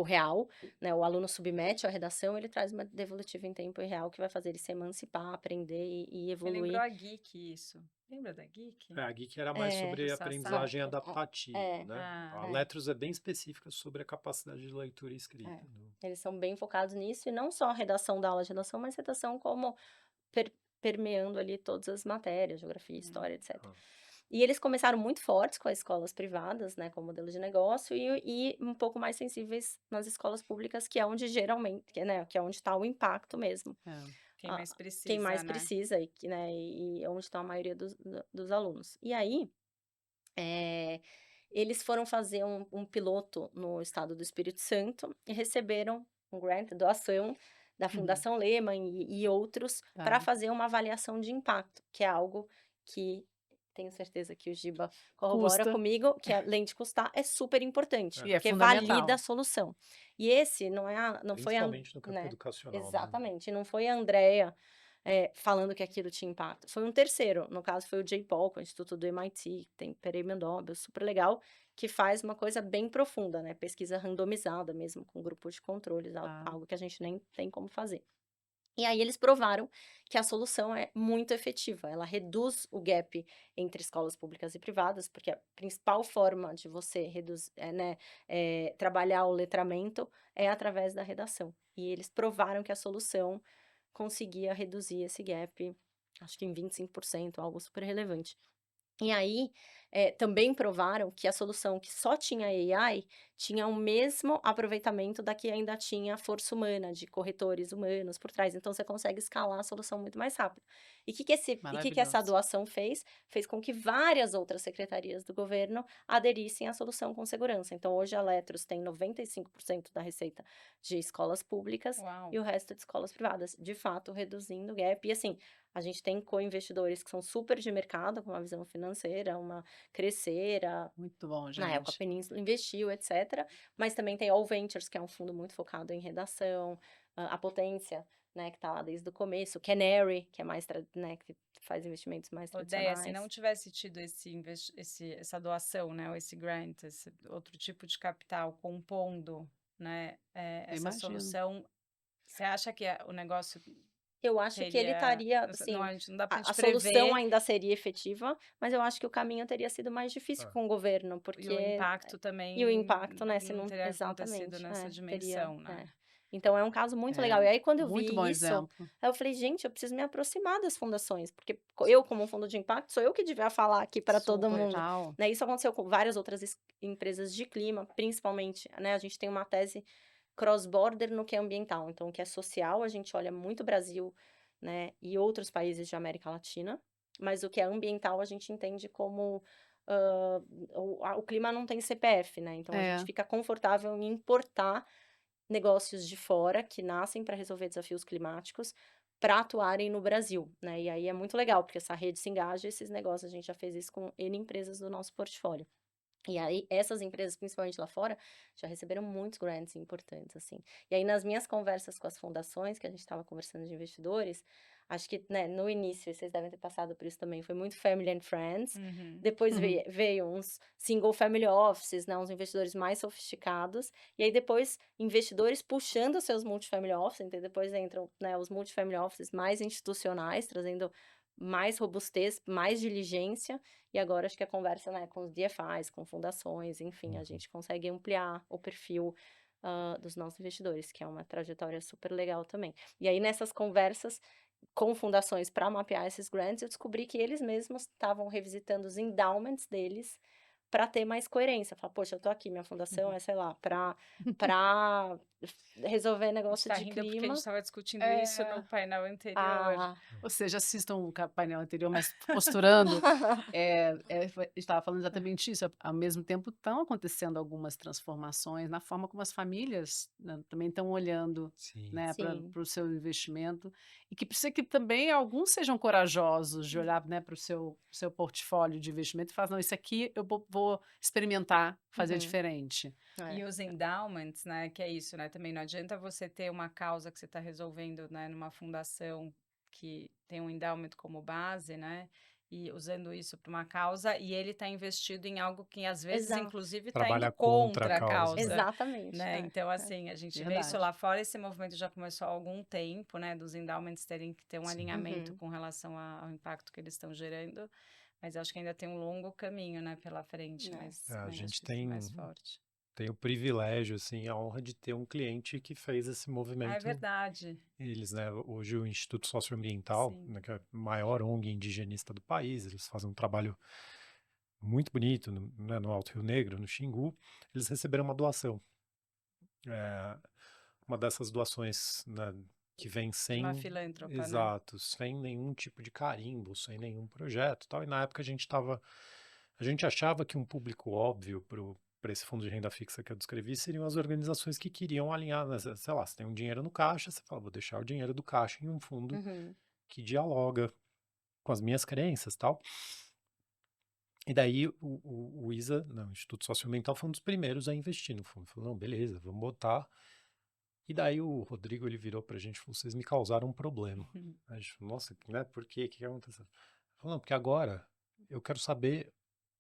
real, né? O aluno submete a redação, ele traz uma devolutiva em tempo real que vai fazer ele se emancipar, aprender e Me lembrou evoluir. a Geek isso. Lembra da Geek? A Geek era mais É, sobre Do aprendizagem Sasaki? adaptativa, é, né? A Ah, Letros é bem específica sobre a capacidade de leitura e escrita. eles são bem focados nisso, e não só a redação da aula de redação, mas redação como permeando ali todas as matérias, geografia, história, etc. Ah. E eles começaram muito fortes com as escolas privadas, né, como modelo de negócio, e um pouco mais sensíveis nas escolas públicas, que é onde geralmente, que é onde está o impacto mesmo. É. quem mais precisa, Quem mais né? precisa e onde está a maioria dos alunos. E aí, eles foram fazer um piloto no estado do Espírito Santo e receberam um grant, doação da Fundação Lehman e outros para Tá. fazer uma avaliação de impacto, que é algo que tenho certeza que o Giba corrobora Custa. comigo, que além de custar, é super importante, E é porque valida fundamental. a solução. E esse não foi Principalmente no campo né? educacional, né? Exatamente, não foi a Andrea falando que aquilo tinha impacto. Foi um terceiro, no caso foi o Jay Paul, com o Instituto do MIT, que tem Prêmio Nobel, super legal, que faz uma coisa bem profunda, né? Pesquisa randomizada mesmo, com grupo de controles, Tá. algo que a gente nem tem como fazer. E aí eles provaram que a solução é muito efetiva, ela reduz o gap entre escolas públicas e privadas, porque a principal forma de você trabalhar o letramento é através da redação. E eles provaram que a solução conseguia reduzir esse gap, acho que em 25%, algo super relevante. E aí, também provaram que a solução que só tinha AI tinha o mesmo aproveitamento da que ainda tinha força humana, de corretores humanos por trás. Então, você consegue escalar a solução muito mais rápido. E o que que essa Maravilhoso. doação fez? Fez com que várias outras secretarias do governo aderissem à solução com segurança. Então, hoje a Letros tem 95% da receita de escolas públicas Uau. e o resto de escolas privadas, de fato, reduzindo o gap. E assim, a gente tem co-investidores que são super de mercado, com uma visão financeira, uma Crescera, Muito bom, na época a gente. Península investiu, etc. Mas também tem All Ventures, que é um fundo muito focado em redação, a Potência, né, que está lá desde o começo, Canary, que é mais, né, que faz investimentos mais Odeia, se não tradicionais. tivesse tido essa doação, né, ou esse grant, esse outro tipo de capital compondo, né, essa Imagino. solução, você acha que o negócio Eu acho que ele teria, estaria, não, assim, não dá pra a gente solução prever, ainda seria efetiva, mas eu acho que o caminho teria sido mais difícil Ah. com o governo, e o porque impacto também E o impacto, né, se não não teria acontecido exatamente, nessa teria, dimensão, né? Então é um caso muito É, legal. E aí quando eu muito vi bom isso, exemplo. aí eu falei: "Gente, eu preciso me aproximar das fundações", porque eu como fundo de impacto, sou eu que devia falar aqui para todo Super. mundo, Total. né. Isso aconteceu com várias outras empresas de clima, principalmente, né, a gente tem uma tese cross-border no que é ambiental, então o que é social, a gente olha muito Brasil, né, e outros países de América Latina, mas o que é ambiental a gente entende como, o clima não tem CPF, né, então a gente É. fica confortável em importar negócios de fora que nascem para resolver desafios climáticos, para atuarem no Brasil, né, e aí é muito legal, porque essa rede se engaja, esses negócios a gente já fez isso com N empresas do nosso portfólio. E aí, essas empresas, principalmente lá fora, já receberam muitos grants importantes, assim. E aí, nas minhas conversas com as fundações, que a gente estava conversando de investidores, acho que, né, no início, vocês devem ter passado por isso também, foi muito family and friends. Uhum. Depois veio uns single family offices, né, uns investidores mais sofisticados. E aí, depois, investidores puxando seus multifamily offices. Então, depois entram, né, os multifamily offices mais institucionais, trazendo mais robustez, mais diligência. E agora acho que a conversa, né, com os DFIs, com fundações, enfim, a gente consegue ampliar o perfil dos nossos investidores, que é uma trajetória super legal também. E aí, nessas conversas com fundações para mapear esses grants, eu descobri que eles mesmos estavam revisitando os endowments deles para ter mais coerência. Falar, poxa, eu tô aqui, minha fundação é, sei lá, para resolver A gente negócio tá de rindo porque a gente clima. estava discutindo isso no painel anterior. Ah, Ou seja, assistam o painel anterior, mas posturando, estava falando exatamente isso. Ao mesmo tempo, estão acontecendo algumas transformações na forma como as famílias, né, também estão olhando, Sim. né, para sim. o seu investimento, e que precisa que também alguns sejam corajosos de olhar, né, para o seu portfólio de investimento e falar, não, isso aqui eu vou experimentar fazer Uhum. diferente. E os endowments, né, que é isso, né, também não adianta você ter uma causa que você está resolvendo, né, numa fundação que tem um endowment como base, né, e usando isso para uma causa, e ele está investido em algo que às vezes, Exato. inclusive, está indo Trabalha contra a contra a causa, né? causa, Exatamente. né? Então, assim, a gente vê isso Verdade. lá fora, esse movimento já começou há algum tempo, né, dos endowments terem que ter um Sim. alinhamento Uhum. com relação ao impacto que eles estão gerando, mas acho que ainda tem um longo caminho, né, pela frente, É. mas A acho gente que isso é mais tem forte. o privilégio, assim, a honra de ter um cliente que fez esse Ah, é movimento. verdade. Eles, né, hoje o Instituto Socioambiental, Sim. né, que é a maior ONG indigenista do país, eles fazem um trabalho muito bonito no Alto Rio Negro, no Xingu. Eles receberam uma doação. Uma dessas doações, né, que vem De uma sem, filântropa, né? exato, sem nenhum tipo de carimbo, sem nenhum projeto, e tal. E na época a gente achava que um público óbvio para esse fundo de renda fixa que eu descrevi seriam as organizações que queriam alinhar, né, sei lá, você tem um dinheiro no caixa, você fala, vou deixar o dinheiro do caixa em um fundo Uhum. que dialoga com as minhas crenças, tal. E daí o ISA, não, o Instituto Socioambiental, foi um dos primeiros a investir no fundo. Falou, não, beleza, vamos botar. E daí o Rodrigo, ele virou pra gente e falou, vocês me causaram um problema. A gente falou, nossa, né, por quê? O que aconteceu? Ele falou, não, porque agora eu quero saber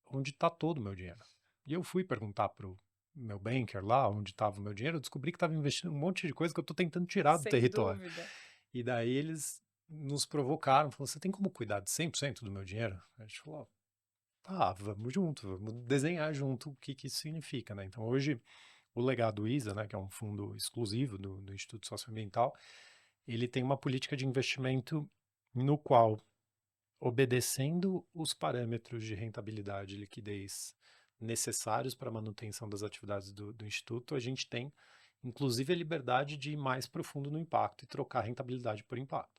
onde está todo o meu dinheiro. E eu fui perguntar pro meu banker lá, onde estava o meu dinheiro, eu descobri que estava investindo em um monte de coisa que eu estou tentando tirar do Sem território. dúvida. E daí eles nos provocaram, falaram, você tem como cuidar de 100% do meu dinheiro? A gente falou, tá, vamos junto, vamos desenhar junto o que isso significa, né? Então hoje o legado ISA, né, que é um fundo exclusivo do Instituto Socioambiental, ele tem uma política de investimento no qual, obedecendo os parâmetros de rentabilidade e liquidez necessários para a manutenção das atividades do Instituto, a gente tem, inclusive, a liberdade de ir mais profundo no impacto e trocar rentabilidade por impacto.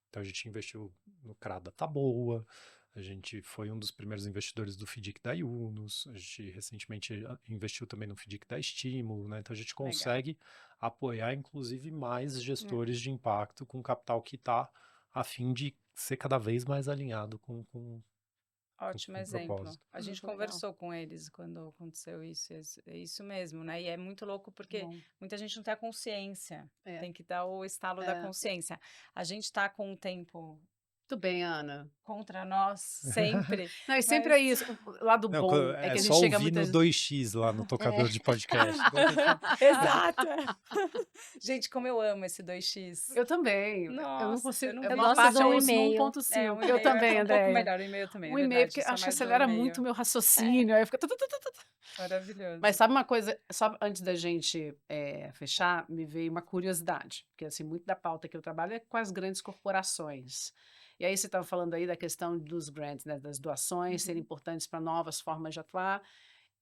Então, a gente investiu no CRA da Taboa, a gente foi um dos primeiros investidores do FDIC da Yunus, a gente recentemente investiu também no FDIC da Estímulo, né? Então, a gente Legal. consegue apoiar, inclusive, mais gestores de impacto com capital que está a fim de ser cada vez mais alinhado com Ótimo o exemplo. propósito. A gente Muito legal. conversou com eles quando aconteceu isso, é isso mesmo, né? E é muito louco porque Bom, muita gente não tem a consciência, é, tem que dar o estalo da é. consciência. A gente tá com o tempo Tudo bem, Ana. contra nós sempre, Não, e sempre é mas isso. O lado Não, bom é é que a gente só chega ouvir no muitas 2x lá no tocador de podcast. exato. Gente, como eu amo esse 2x. Eu também. Eu não Nossa, consigo. eu não A Eu vi maior gosto parte do eu um passar. uso no e-mail. 1.5. É, um Eu e-mail também, é um pouco Andréia. melhor, o e-mail também, é O e-mail, verdade, porque eu sou acho que mais do acelera e-mail. muito o meu raciocínio. Aí fica. Maravilhoso. Mas sabe uma coisa, só antes da gente fechar, me veio uma curiosidade, porque assim, muito da pauta que eu trabalho é com as grandes corporações. E aí você estava falando aí da questão dos grants, né, das doações serem importantes para novas formas de atuar.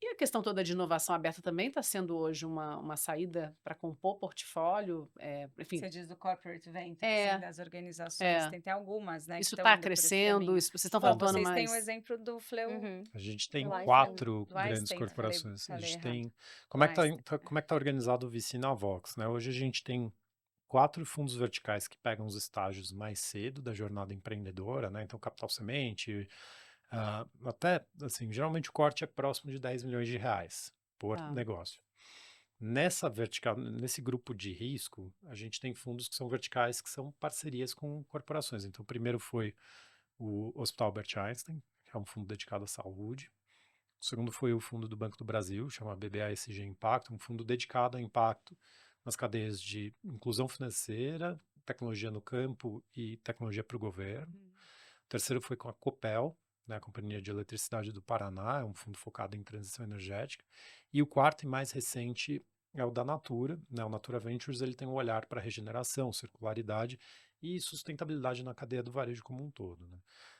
E a questão toda de inovação aberta também está sendo hoje uma saída para compor portfólio, enfim. Você diz do corporate venture, É, assim, das organizações, é. tem algumas, né, que Isso estão está indo por esse crescendo, caminho. vocês estão Bom, atuando vocês têm o mais. exemplo do Fleu, Uhum. A gente Do tem Einstein. 4 do grandes Einstein, corporações. A falei gente errado. tem. Do Einstein. Como é que tá organizado o VC na Vox, né? Hoje a gente tem 4 fundos verticais que pegam os estágios mais cedo da jornada empreendedora, né? Então, capital semente, até, assim, geralmente o corte é próximo de 10 milhões de reais por Tá. negócio. Nessa vertical, nesse grupo de risco, a gente tem fundos que são verticais, que são parcerias com corporações. Então, o primeiro foi o Hospital Albert Einstein, que é um fundo dedicado à saúde. O segundo foi o fundo do Banco do Brasil, chama BBASG Impacto, um fundo dedicado a impacto nas cadeias de inclusão financeira, tecnologia no campo e tecnologia para o governo. O terceiro foi com a Copel, né, a Companhia de Eletricidade do Paraná, é um fundo focado em transição energética. E o quarto e mais recente é o da Natura, né, o Natura Ventures, ele tem um olhar para regeneração, circularidade e sustentabilidade na cadeia do varejo como um todo, né?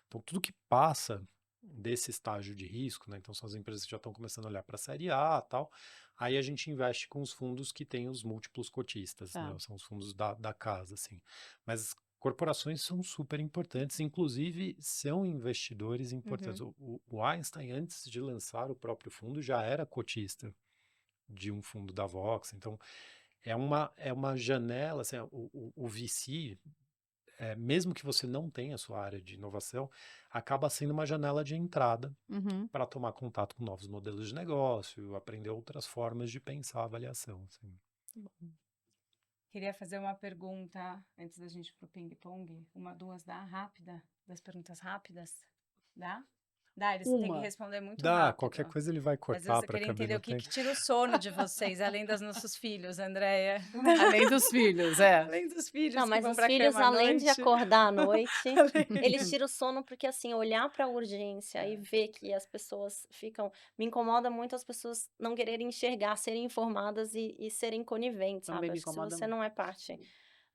Então, tudo que passa desse estágio de risco, né? Então são as empresas que já estão começando a olhar para a série A e tal. Aí a gente investe com os fundos que têm os múltiplos cotistas, Tá. né? São os fundos da casa, assim. Mas corporações são super importantes, inclusive são investidores importantes. O Einstein, antes de lançar o próprio fundo, já era cotista de um fundo da Vox. Então é uma janela, assim, o VC mesmo que você não tenha a sua área de inovação, acaba sendo uma janela de entrada Uhum. para tomar contato com novos modelos de negócio, aprender outras formas de pensar a avaliação, assim. Queria fazer uma pergunta antes da gente ir pro ping-pong. Uma, duas, dá? Rápida? Das perguntas rápidas? Dá? Dá, eles têm que Uma. responder muito Dá, qualquer rápido. coisa ele vai Às vezes cortar eu para queria caber entender no o que tempo. tira o sono de vocês, além dos nossos filhos, Andréia. Além dos filhos, é. Além dos filhos Não, que mas vão os pra filhos, cama à além de noite. acordar à noite, eles Além- tiram o sono porque, assim, olhar para a urgência e ver que as pessoas ficam. Me incomoda muito as pessoas não quererem enxergar, serem informadas e serem coniventes, Também sabe? me Acho que se incomoda você muito. não é parte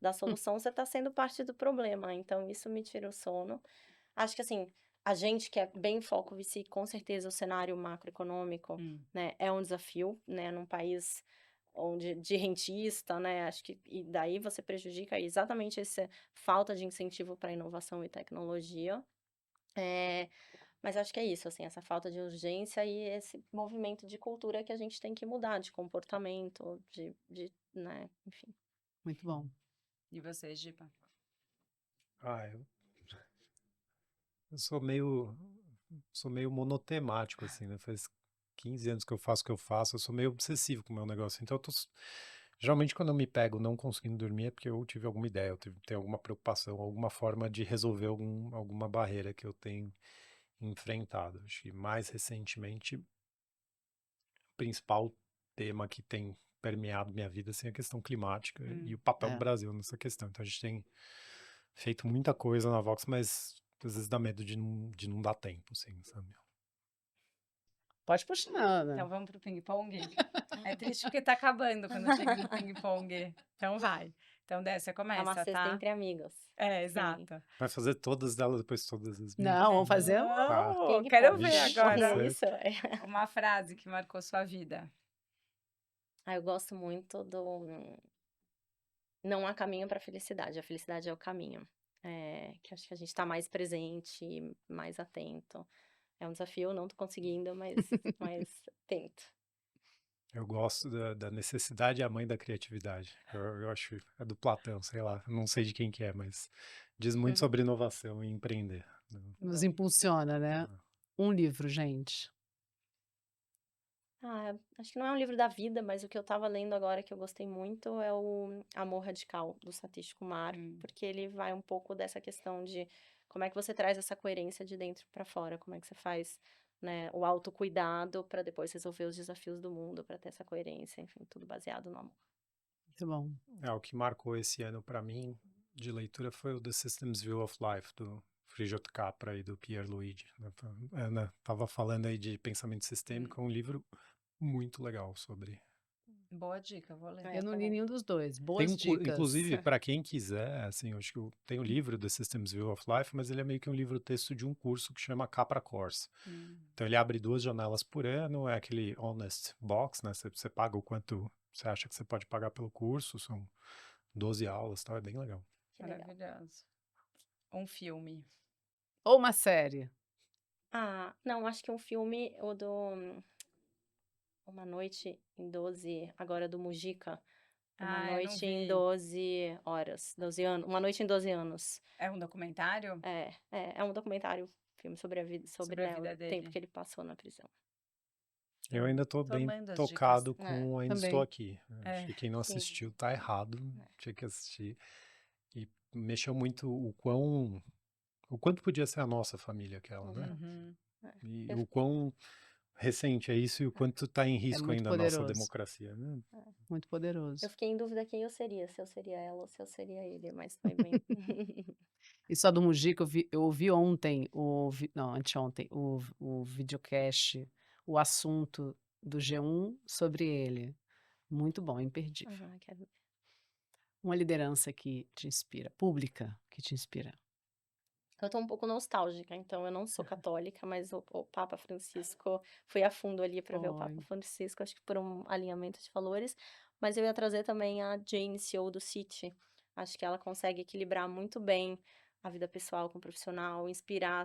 da solução, você está sendo parte do problema. Então, isso me tira o sono. Acho que, assim, a gente que é bem foco VC, com certeza o cenário macroeconômico, né, é um desafio, né, num país onde de rentista, né, acho que e daí você prejudica exatamente essa falta de incentivo para inovação e tecnologia. É, mas acho que é isso, assim, essa falta de urgência e esse movimento de cultura que a gente tem que mudar, de comportamento, né, enfim. Muito bom. E você, Gipa? Ah, eu sou meio monotemático, assim, né? Faz 15 anos que eu faço o que eu faço, eu sou meio obsessivo com o meu negócio. Então, geralmente, quando eu me pego não conseguindo dormir, é porque eu tive alguma ideia, tenho alguma preocupação, alguma forma de resolver alguma barreira que eu tenho enfrentado. Acho que mais recentemente, o principal tema que tem permeado minha vida assim, é a questão climática e o papel do É. Brasil nessa questão. Então, a gente tem feito muita coisa na Vox, mas às vezes dá medo de não dar tempo, assim, sabe? Pode puxar, né? Então vamos pro ping-pong? É triste porque tá acabando quando chega no ping-pong. Então vai. Então, Dé, você É uma começa, cesta tá? entre amigos. É, Sim. exato. Vai fazer todas delas, depois todas as minhas. Não, vamos fazer um. Tá. Não, Ping quero pong. ver Vixe, agora. certo. Isso, é. Uma frase que marcou sua vida. Eu gosto muito do não há caminho para a felicidade é o caminho. Que acho que a gente está mais presente, mais atento. É um desafio, não tô conseguindo, mas tento. Eu gosto da necessidade é a mãe da criatividade. Eu acho, é do Platão, sei lá, não sei de quem que é, mas diz muito sobre inovação e empreender. Nos impulsiona, né? Um livro, gente. Acho que não é um livro da vida, mas o que eu estava lendo agora que eu gostei muito é o Amor Radical, do Satish Kumar, porque ele vai um pouco dessa questão de como é que você traz essa coerência de dentro para fora, como é que você faz, né, o autocuidado para depois resolver os desafios do mundo, para ter essa coerência, enfim, tudo baseado no amor. Muito bom. O que marcou esse ano para mim de leitura foi o The Systems View of Life, do Frijot Capra e do Pierre Luigi. A Ana estava falando aí de pensamento sistêmico, é um livro muito legal sobre. Boa dica, vou ler. Eu não li também. nenhum dos dois. Tem Boas dicas. inclusive, para quem quiser, assim, eu acho que tem o livro The Systems View of Life, mas ele é meio que um livro-texto de um curso que chama Capra Course. Então ele abre 2 janelas por ano, é aquele honest box, né? Você paga o quanto você acha que você pode pagar pelo curso, são 12 aulas, tal, é bem legal. Que legal. Maravilhoso. Um filme. Ou uma série. Não, acho que um filme, o do Uma Noite em 12, agora do Mujica. Uma Eu não Noite em vi. 12 horas, 12 anos. Uma Noite em 12 anos. É um documentário? É um documentário, filme sobre a vida, Sobre a né, vida o dele. tempo que ele passou na prisão. Eu ainda tô bem Tomando as tocado dicas. com Ainda também. Estou Aqui. Acho É, que quem não sim. assistiu tá errado, tinha que assistir. E mexeu muito o quanto podia ser a nossa família aquela, né? Uhum. E Eu o quão recente é isso e o quanto tá em risco muito ainda a nossa poderoso. democracia, né? Muito poderoso. Eu fiquei em dúvida quem eu seria, se eu seria ela ou se eu seria ele, mas foi bem. E só do Mujica, eu ouvi ontem, não, anteontem, o videocast, o assunto do G1 sobre ele. Muito bom, imperdível. Quero ver. Uma liderança que te inspira, pública que te inspira. Eu tô um pouco nostálgica, então eu não sou católica, mas o Papa Francisco, fui a fundo ali para ver o Papa Foi. Francisco, acho que por um alinhamento de valores, mas eu ia trazer também a Jane, CEO do Citi. Acho que ela consegue equilibrar muito bem a vida pessoal com o profissional, inspirar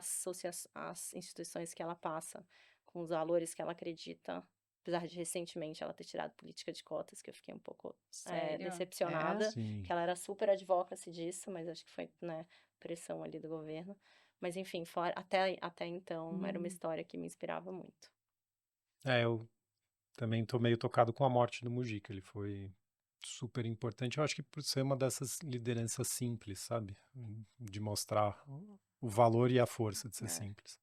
as instituições que ela passa, com os valores que ela acredita. apesar de recentemente ela ter tirado política de cotas, que eu fiquei um pouco Sério? decepcionada, Sim. que ela era super advocacy disso, mas acho que foi, né, pressão ali do governo. Mas enfim, até então era uma história que me inspirava muito. Eu também tô meio tocado com a morte do Mujica. Ele foi super importante. Eu acho que por ser uma dessas lideranças simples, sabe? De mostrar o valor e a força de ser É. simples.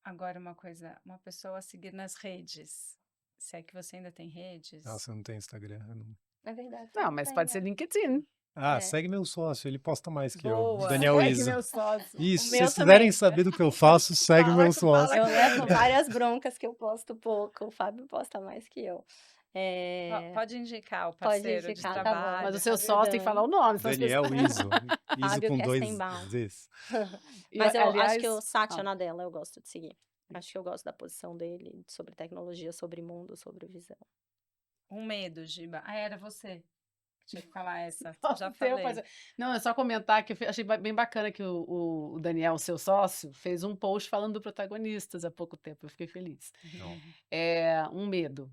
Agora uma pessoa a seguir nas redes. Se é que você ainda tem redes. Ah, você não tem Instagram? Eu não- É verdade. Não, mas pode ser LinkedIn. Ah, É. segue meu sócio, ele posta mais que eu. Boa. Daniel Segue Isa. meu sócio. Isso, O se meu vocês quiserem também. saber do que eu faço, segue Fala meu com- fala sócio. Eu com levo ele. várias broncas que eu posto pouco. O Fábio posta mais que eu. Pode indicar o Pode parceiro de indicar, tá bom. trabalho. Mas o seu Fábio sócio tem que falar o nome, senão as pessoas... Daniel Iso. Iso Fábio com 2 Kestenbaum. Zs. E, Mas eu acho que aliás, o Satya ah. Nadella eu gosto de seguir. Acho que eu gosto da posição dele sobre tecnologia, sobre mundo, sobre visão. Um medo, Giba. Ah, era você que tinha que falar essa. Nossa, Já seu falei. parceiro. Não, é só comentar que achei bem bacana que o Daniel, seu sócio, fez um post falando do Protagonistas há pouco tempo. Eu fiquei feliz. Não. É um medo.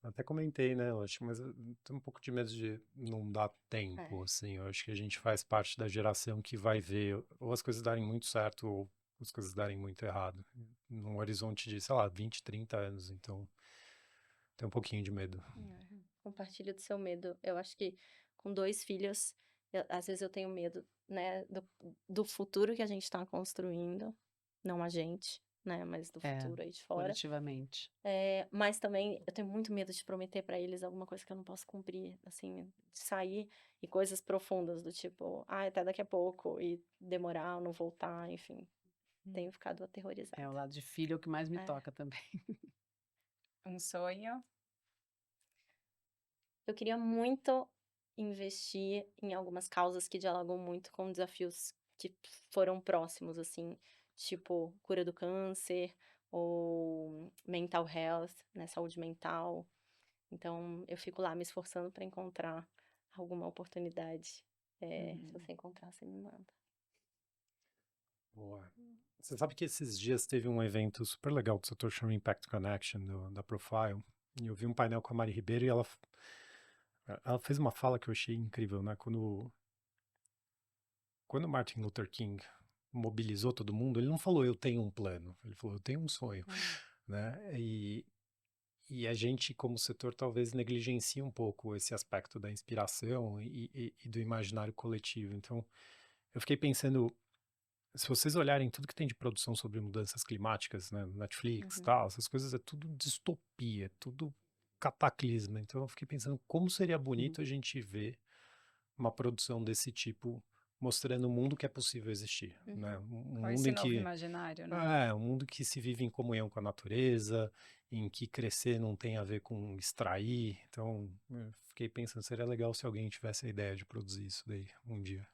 Até comentei, né? Eu acho, mas eu tenho um pouco de medo de não dar tempo, assim. Eu acho que a gente faz parte da geração que vai ver ou as coisas darem muito certo ou as coisas darem muito errado. Num horizonte de, sei lá, 20, 30 anos. Então, tem um pouquinho de medo. Compartilho do seu medo. Eu acho que com 2 filhos, às vezes eu tenho medo, né, do futuro que a gente está construindo, não a gente, né, mas do É, futuro aí de fora. coletivamente. Mas também eu tenho muito medo de prometer para eles alguma coisa que eu não posso cumprir, assim, de sair e coisas profundas do tipo, até daqui a pouco e demorar, não voltar, enfim. Tenho ficado aterrorizada. É, o lado de filho é o que mais me É. toca também. Um sonho. Eu queria muito investir em algumas causas que dialogam muito com desafios que foram próximos, assim, tipo cura do câncer ou mental health, né, saúde mental. Então, eu fico lá me esforçando para encontrar alguma oportunidade. Se você encontrar, você me manda. Boa. Você sabe que esses dias teve um evento super legal do setor chama Impact Connection, da Profile. E eu vi um painel com a Mari Ribeiro e ela fez uma fala que eu achei incrível, né? Quando Martin Luther King mobilizou todo mundo, ele não falou eu tenho um plano, ele falou eu tenho um sonho, né? E a gente, como setor, talvez negligencie um pouco esse aspecto da inspiração e do imaginário coletivo. Então, eu fiquei pensando, se vocês olharem tudo que tem de produção sobre mudanças climáticas, né, Netflix, tal, essas coisas, é tudo distopia, é tudo cataclisma. Então, eu fiquei pensando como seria bonito a gente ver uma produção desse tipo mostrando o mundo que é possível existir, né? Um Com mundo esse em novo que imaginário, né? um mundo que se vive em comunhão com a natureza, em que crescer não tem a ver com extrair. Então, eu fiquei pensando, seria legal se alguém tivesse a ideia de produzir isso daí um dia.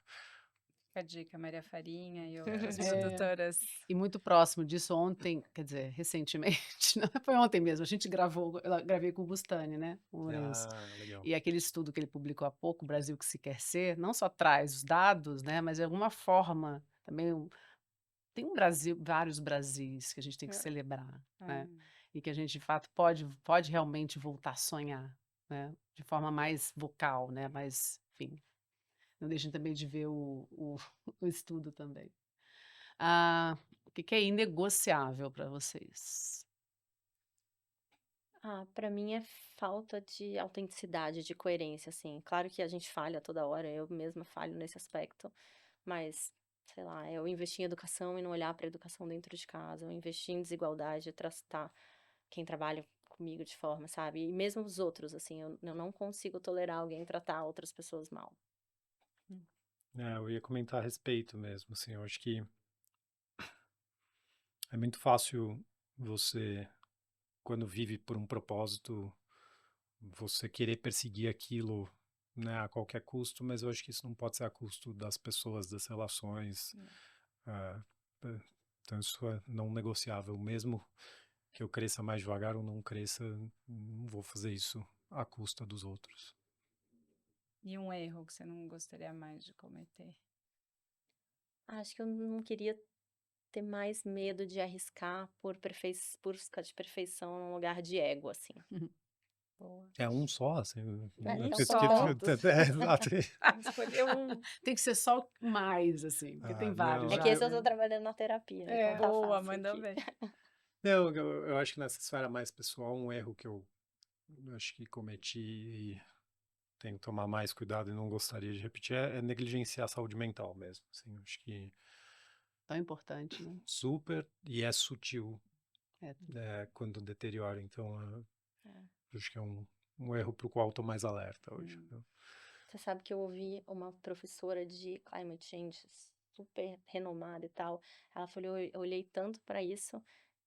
Fica a dica, Maria Farinha e outras É. produtoras. E muito próximo disso ontem, quer dizer, recentemente, não foi ontem mesmo, a gente gravei com o Bustani, né? O Lourenço. Legal. E aquele estudo que ele publicou há pouco, o Brasil que se quer ser, não só traz os dados, né? Mas de alguma forma também tem um Brasil, vários Brasis que a gente tem que celebrar, né? E que a gente de fato pode realmente voltar a sonhar, né? De forma mais vocal, né? Mas, enfim, não deixem também de ver o estudo também. O que é inegociável para vocês? Para mim é falta de autenticidade, de coerência, assim. Claro que a gente falha toda hora, eu mesma falho nesse aspecto, mas, sei lá, eu investir em educação e não olhar para a educação dentro de casa, eu investir em desigualdade e tratar quem trabalha comigo de forma, sabe? E mesmo os outros, assim, eu não consigo tolerar alguém tratar outras pessoas mal. Eu ia comentar a respeito mesmo, assim, eu acho que é muito fácil você, quando vive por um propósito, você querer perseguir aquilo, né, a qualquer custo, mas eu acho que isso não pode ser a custo das pessoas, das relações. Então isso é não negociável. Mesmo que eu cresça mais devagar ou não cresça, não vou fazer isso à custa dos outros. E um erro que você não gostaria mais de cometer? Acho que eu não queria ter mais medo de arriscar por busca de perfeição num lugar de ego, assim. Boa. É um só, assim. Então Um são só. tantos. Exato. Tem que escolher um. Tem que ser só o mais, assim, porque tem Ah, vários não, É já, que esse eu né? tô trabalhando na terapia, então É. tá Boa, fácil mandou aqui. bem. Não, eu acho que nessa esfera mais pessoal, um erro que eu acho que cometi e tenho que tomar mais cuidado e não gostaria de repetir é negligenciar a saúde mental mesmo. Assim, eu acho que Tão importante, né? super e é sutil É. quando deteriora. Então, É. eu acho que é um erro para o qual estou mais alerta hoje. Viu? Você sabe que eu ouvi uma professora de climate change super renomada e tal. Ela falou, eu olhei tanto pra isso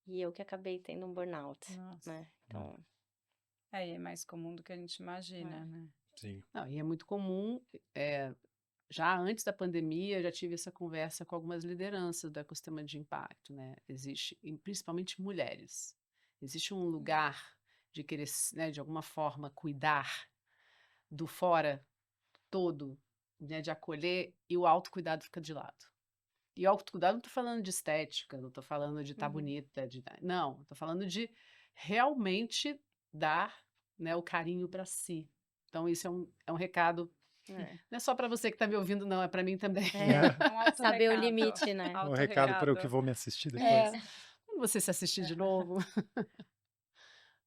e eu que acabei tendo um burnout, Nossa. né? Então, Aí é mais comum do que a gente imagina, né? Sim. Não, e é muito comum, já antes da pandemia, eu já tive essa conversa com algumas lideranças do ecossistema de impacto, né? Existe, e principalmente mulheres, existe um lugar de querer, né, de alguma forma, cuidar do fora todo, né, de acolher, e o autocuidado fica de lado. E o autocuidado não estou falando de estética, não estou falando de estar bonita, não, estou falando de realmente dar, né, o carinho para si. Então, isso é um recado, é. não é só para você que está me ouvindo, não, é para mim também. Um Saber o autorrecado. limite, né? Um recado para eu que Autorrecado. vou me assistir depois. É. Quando você se assistir de novo.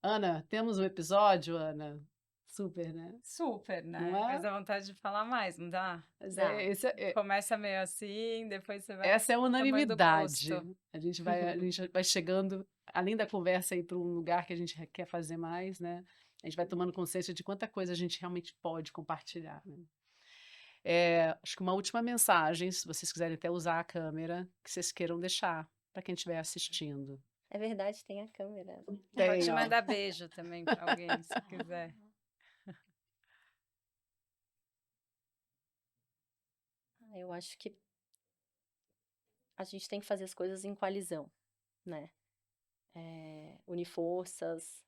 Ana, temos um episódio, Ana? Super, né? Super, Não né? é? Mas dá vontade de falar mais, não dá? Mas Dá. Começa meio assim, depois você vai essa é a tomando unanimidade. gosto. A gente vai chegando, além da conversa aí para um lugar que a gente quer fazer mais, né? A gente vai tomando consciência de quanta coisa a gente realmente pode compartilhar, né? Acho que uma última mensagem, se vocês quiserem até usar a câmera, que vocês queiram deixar para quem estiver assistindo. É verdade, tem a câmera. Tem, Pode ó. mandar beijo também pra alguém, se quiser. Eu acho que a gente tem que fazer as coisas em coalizão, né? Unir forças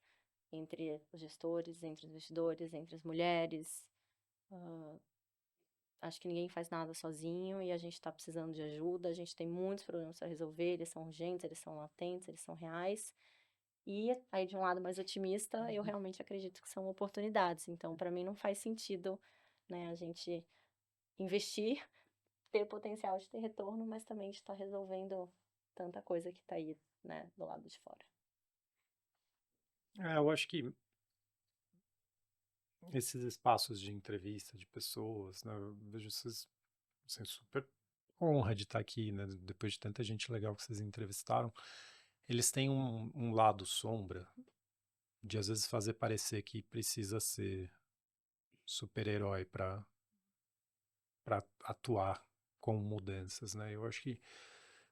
entre os gestores, entre os investidores, entre as mulheres. Acho que ninguém faz nada sozinho e a gente está precisando de ajuda. A gente tem muitos problemas para resolver, eles são urgentes, eles são latentes, eles são reais. E aí, de um lado mais otimista, eu realmente acredito que são oportunidades. Então, para mim, não faz sentido, né, a gente investir, ter potencial de ter retorno, mas também de estar resolvendo tanta coisa que está aí, né, do lado de fora. Eu acho que esses espaços de entrevista de pessoas, né, eu vejo vocês assim, super honra de estar aqui, né, depois de tanta gente legal que vocês entrevistaram. Eles têm um lado sombra de às vezes fazer parecer que precisa ser super-herói para atuar com mudanças, né? Eu acho que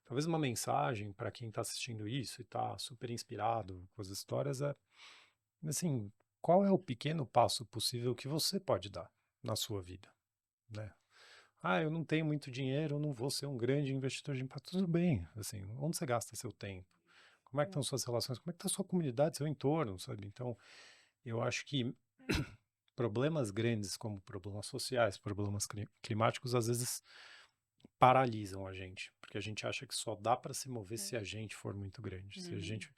talvez uma mensagem para quem está assistindo isso e está super inspirado com as histórias é assim, qual é o pequeno passo possível que você pode dar na sua vida, né? Ah, eu não tenho muito dinheiro, eu não vou ser um grande investidor de impacto. Tudo bem, assim, onde você gasta seu tempo? Como é que estão suas relações? Como é que está a sua comunidade, seu entorno, sabe? Então, eu acho que problemas grandes como problemas sociais, problemas climáticos, às vezes paralisam a gente, porque a gente acha que só dá para se mover se a gente for muito grande, se a gente...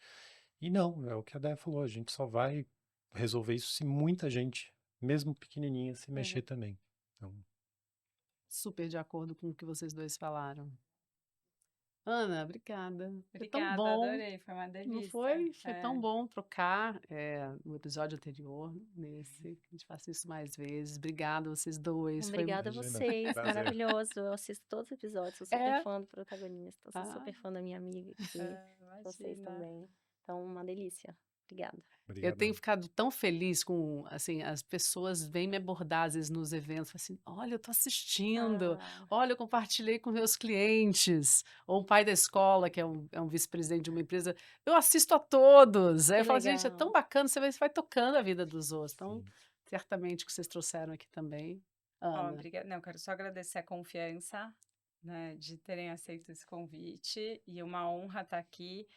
E não, é o que a Déia falou, a gente só vai resolver isso se muita gente, mesmo pequenininha, se mexer também. Então, Super de acordo com o que vocês dois falaram. Ana, obrigada. Foi tão Obrigada, bom. adorei, foi uma delícia. Não foi? Foi tão bom trocar no episódio anterior, nesse. Que a gente faça isso mais vezes. Obrigada, vocês dois. Obrigada a Imagina, vocês, prazer. maravilhoso. Eu assisto todos os episódios, sou super É. fã do protagonista, sou Ah. super fã da minha amiga aqui, vocês Imagina. também. Então, uma delícia. Obrigada. Eu Obrigado. tenho ficado tão feliz com, assim, as pessoas vêm me abordar às vezes nos eventos, falam assim, olha, eu tô assistindo, olha, eu compartilhei com meus clientes, ou o pai da escola, que é um vice-presidente de uma empresa, eu assisto a todos. Aí Que eu falo, gente, é tão legal. bacana, você vai tocando a vida dos outros. Então, Sim. certamente o que vocês trouxeram aqui também. Ó, Ana, obrigada. Não, quero só agradecer a confiança, né, de terem aceito esse convite e uma honra estar aqui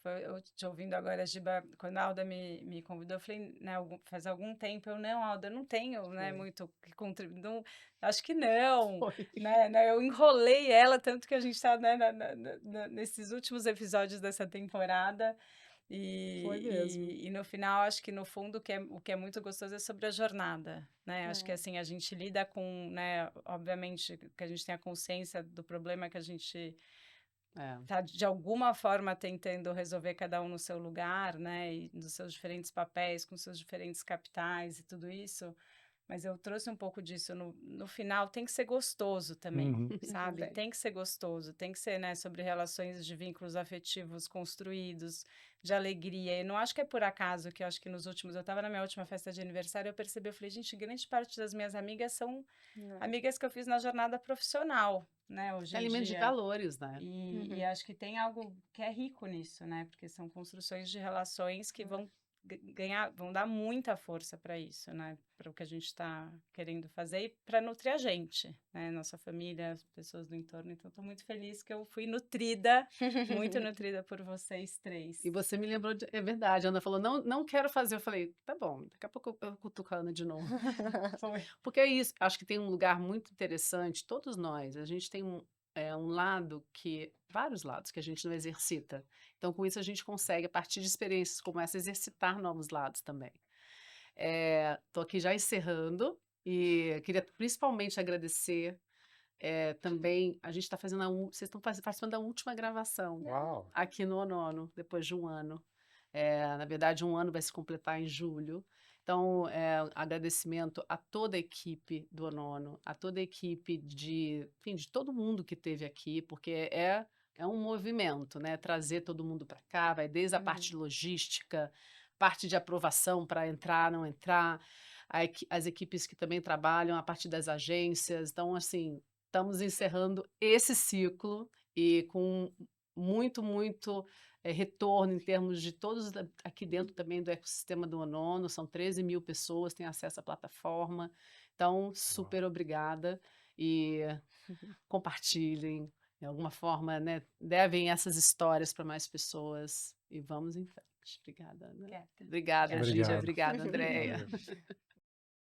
eu te ouvindo agora, Giba, quando a Alda me convidou, eu falei, né, faz algum tempo, não, Alda, eu não tenho, né, Foi. muito que contribuir, acho que não, Foi. né, eu enrolei ela, tanto que a gente está, né, nesses últimos episódios dessa temporada, Foi mesmo. e no final, acho que no fundo o que é muito gostoso é sobre a jornada, né? Acho que É. assim, a gente lida com, né, obviamente, que a gente tem a consciência do problema que a gente É. tá de alguma forma tentando resolver cada um no seu lugar, né? E nos seus diferentes papéis, com seus diferentes capitais e tudo isso. Mas eu trouxe um pouco disso no final, tem que ser gostoso também, Uhum. sabe? Tem. Tem que ser gostoso, tem que ser, né, sobre relações de vínculos afetivos construídos, de alegria. E não acho que é por acaso que eu acho que nos últimos, eu estava na minha última festa de aniversário, eu percebi, eu falei, gente, grande parte das minhas amigas são É. amigas que eu fiz na jornada profissional, né, hoje É em alimento de dia. valores, né? E acho que tem algo que é rico nisso, né? Porque são construções de relações que vão ganhar, vão dar muita força para isso, né? Para o que a gente está querendo fazer e para nutrir a gente, né? Nossa família, as pessoas do entorno. Então, estou muito feliz que eu fui nutrida, muito nutrida por vocês três. E você me lembrou, é verdade, a Ana falou, não quero fazer. Eu falei, tá bom, daqui a pouco eu cutuco a Ana de novo. Foi. Porque é isso, acho que tem um lugar muito interessante, todos nós, a gente tem um lado vários lados que a gente não exercita. Então, com isso, a gente consegue, a partir de experiências como essa, exercitar novos lados também. Estou aqui já encerrando e queria principalmente agradecer também, a gente está fazendo, vocês estão participando da última gravação Uau! aqui no Onono, depois de um ano. Na verdade, um ano vai se completar em julho. Então, agradecimento a toda a equipe do Onono, a toda a equipe enfim, de todo mundo que esteve aqui, porque é um movimento, né? Trazer todo mundo para cá, vai desde a parte de logística, parte de aprovação para entrar, não entrar, as equipes que também trabalham, a parte das agências. Então, assim, estamos encerrando esse ciclo e com muito retorno em termos de todos aqui dentro também do ecossistema do Onono, são 13 mil pessoas que têm acesso à plataforma, então super obrigada e compartilhem, de alguma forma, né, levem essas histórias para mais pessoas e vamos em frente. Obrigada, Ana. Obrigada. Obrigada, Gíria. Obrigado. Obrigada, Andréia. Valeu.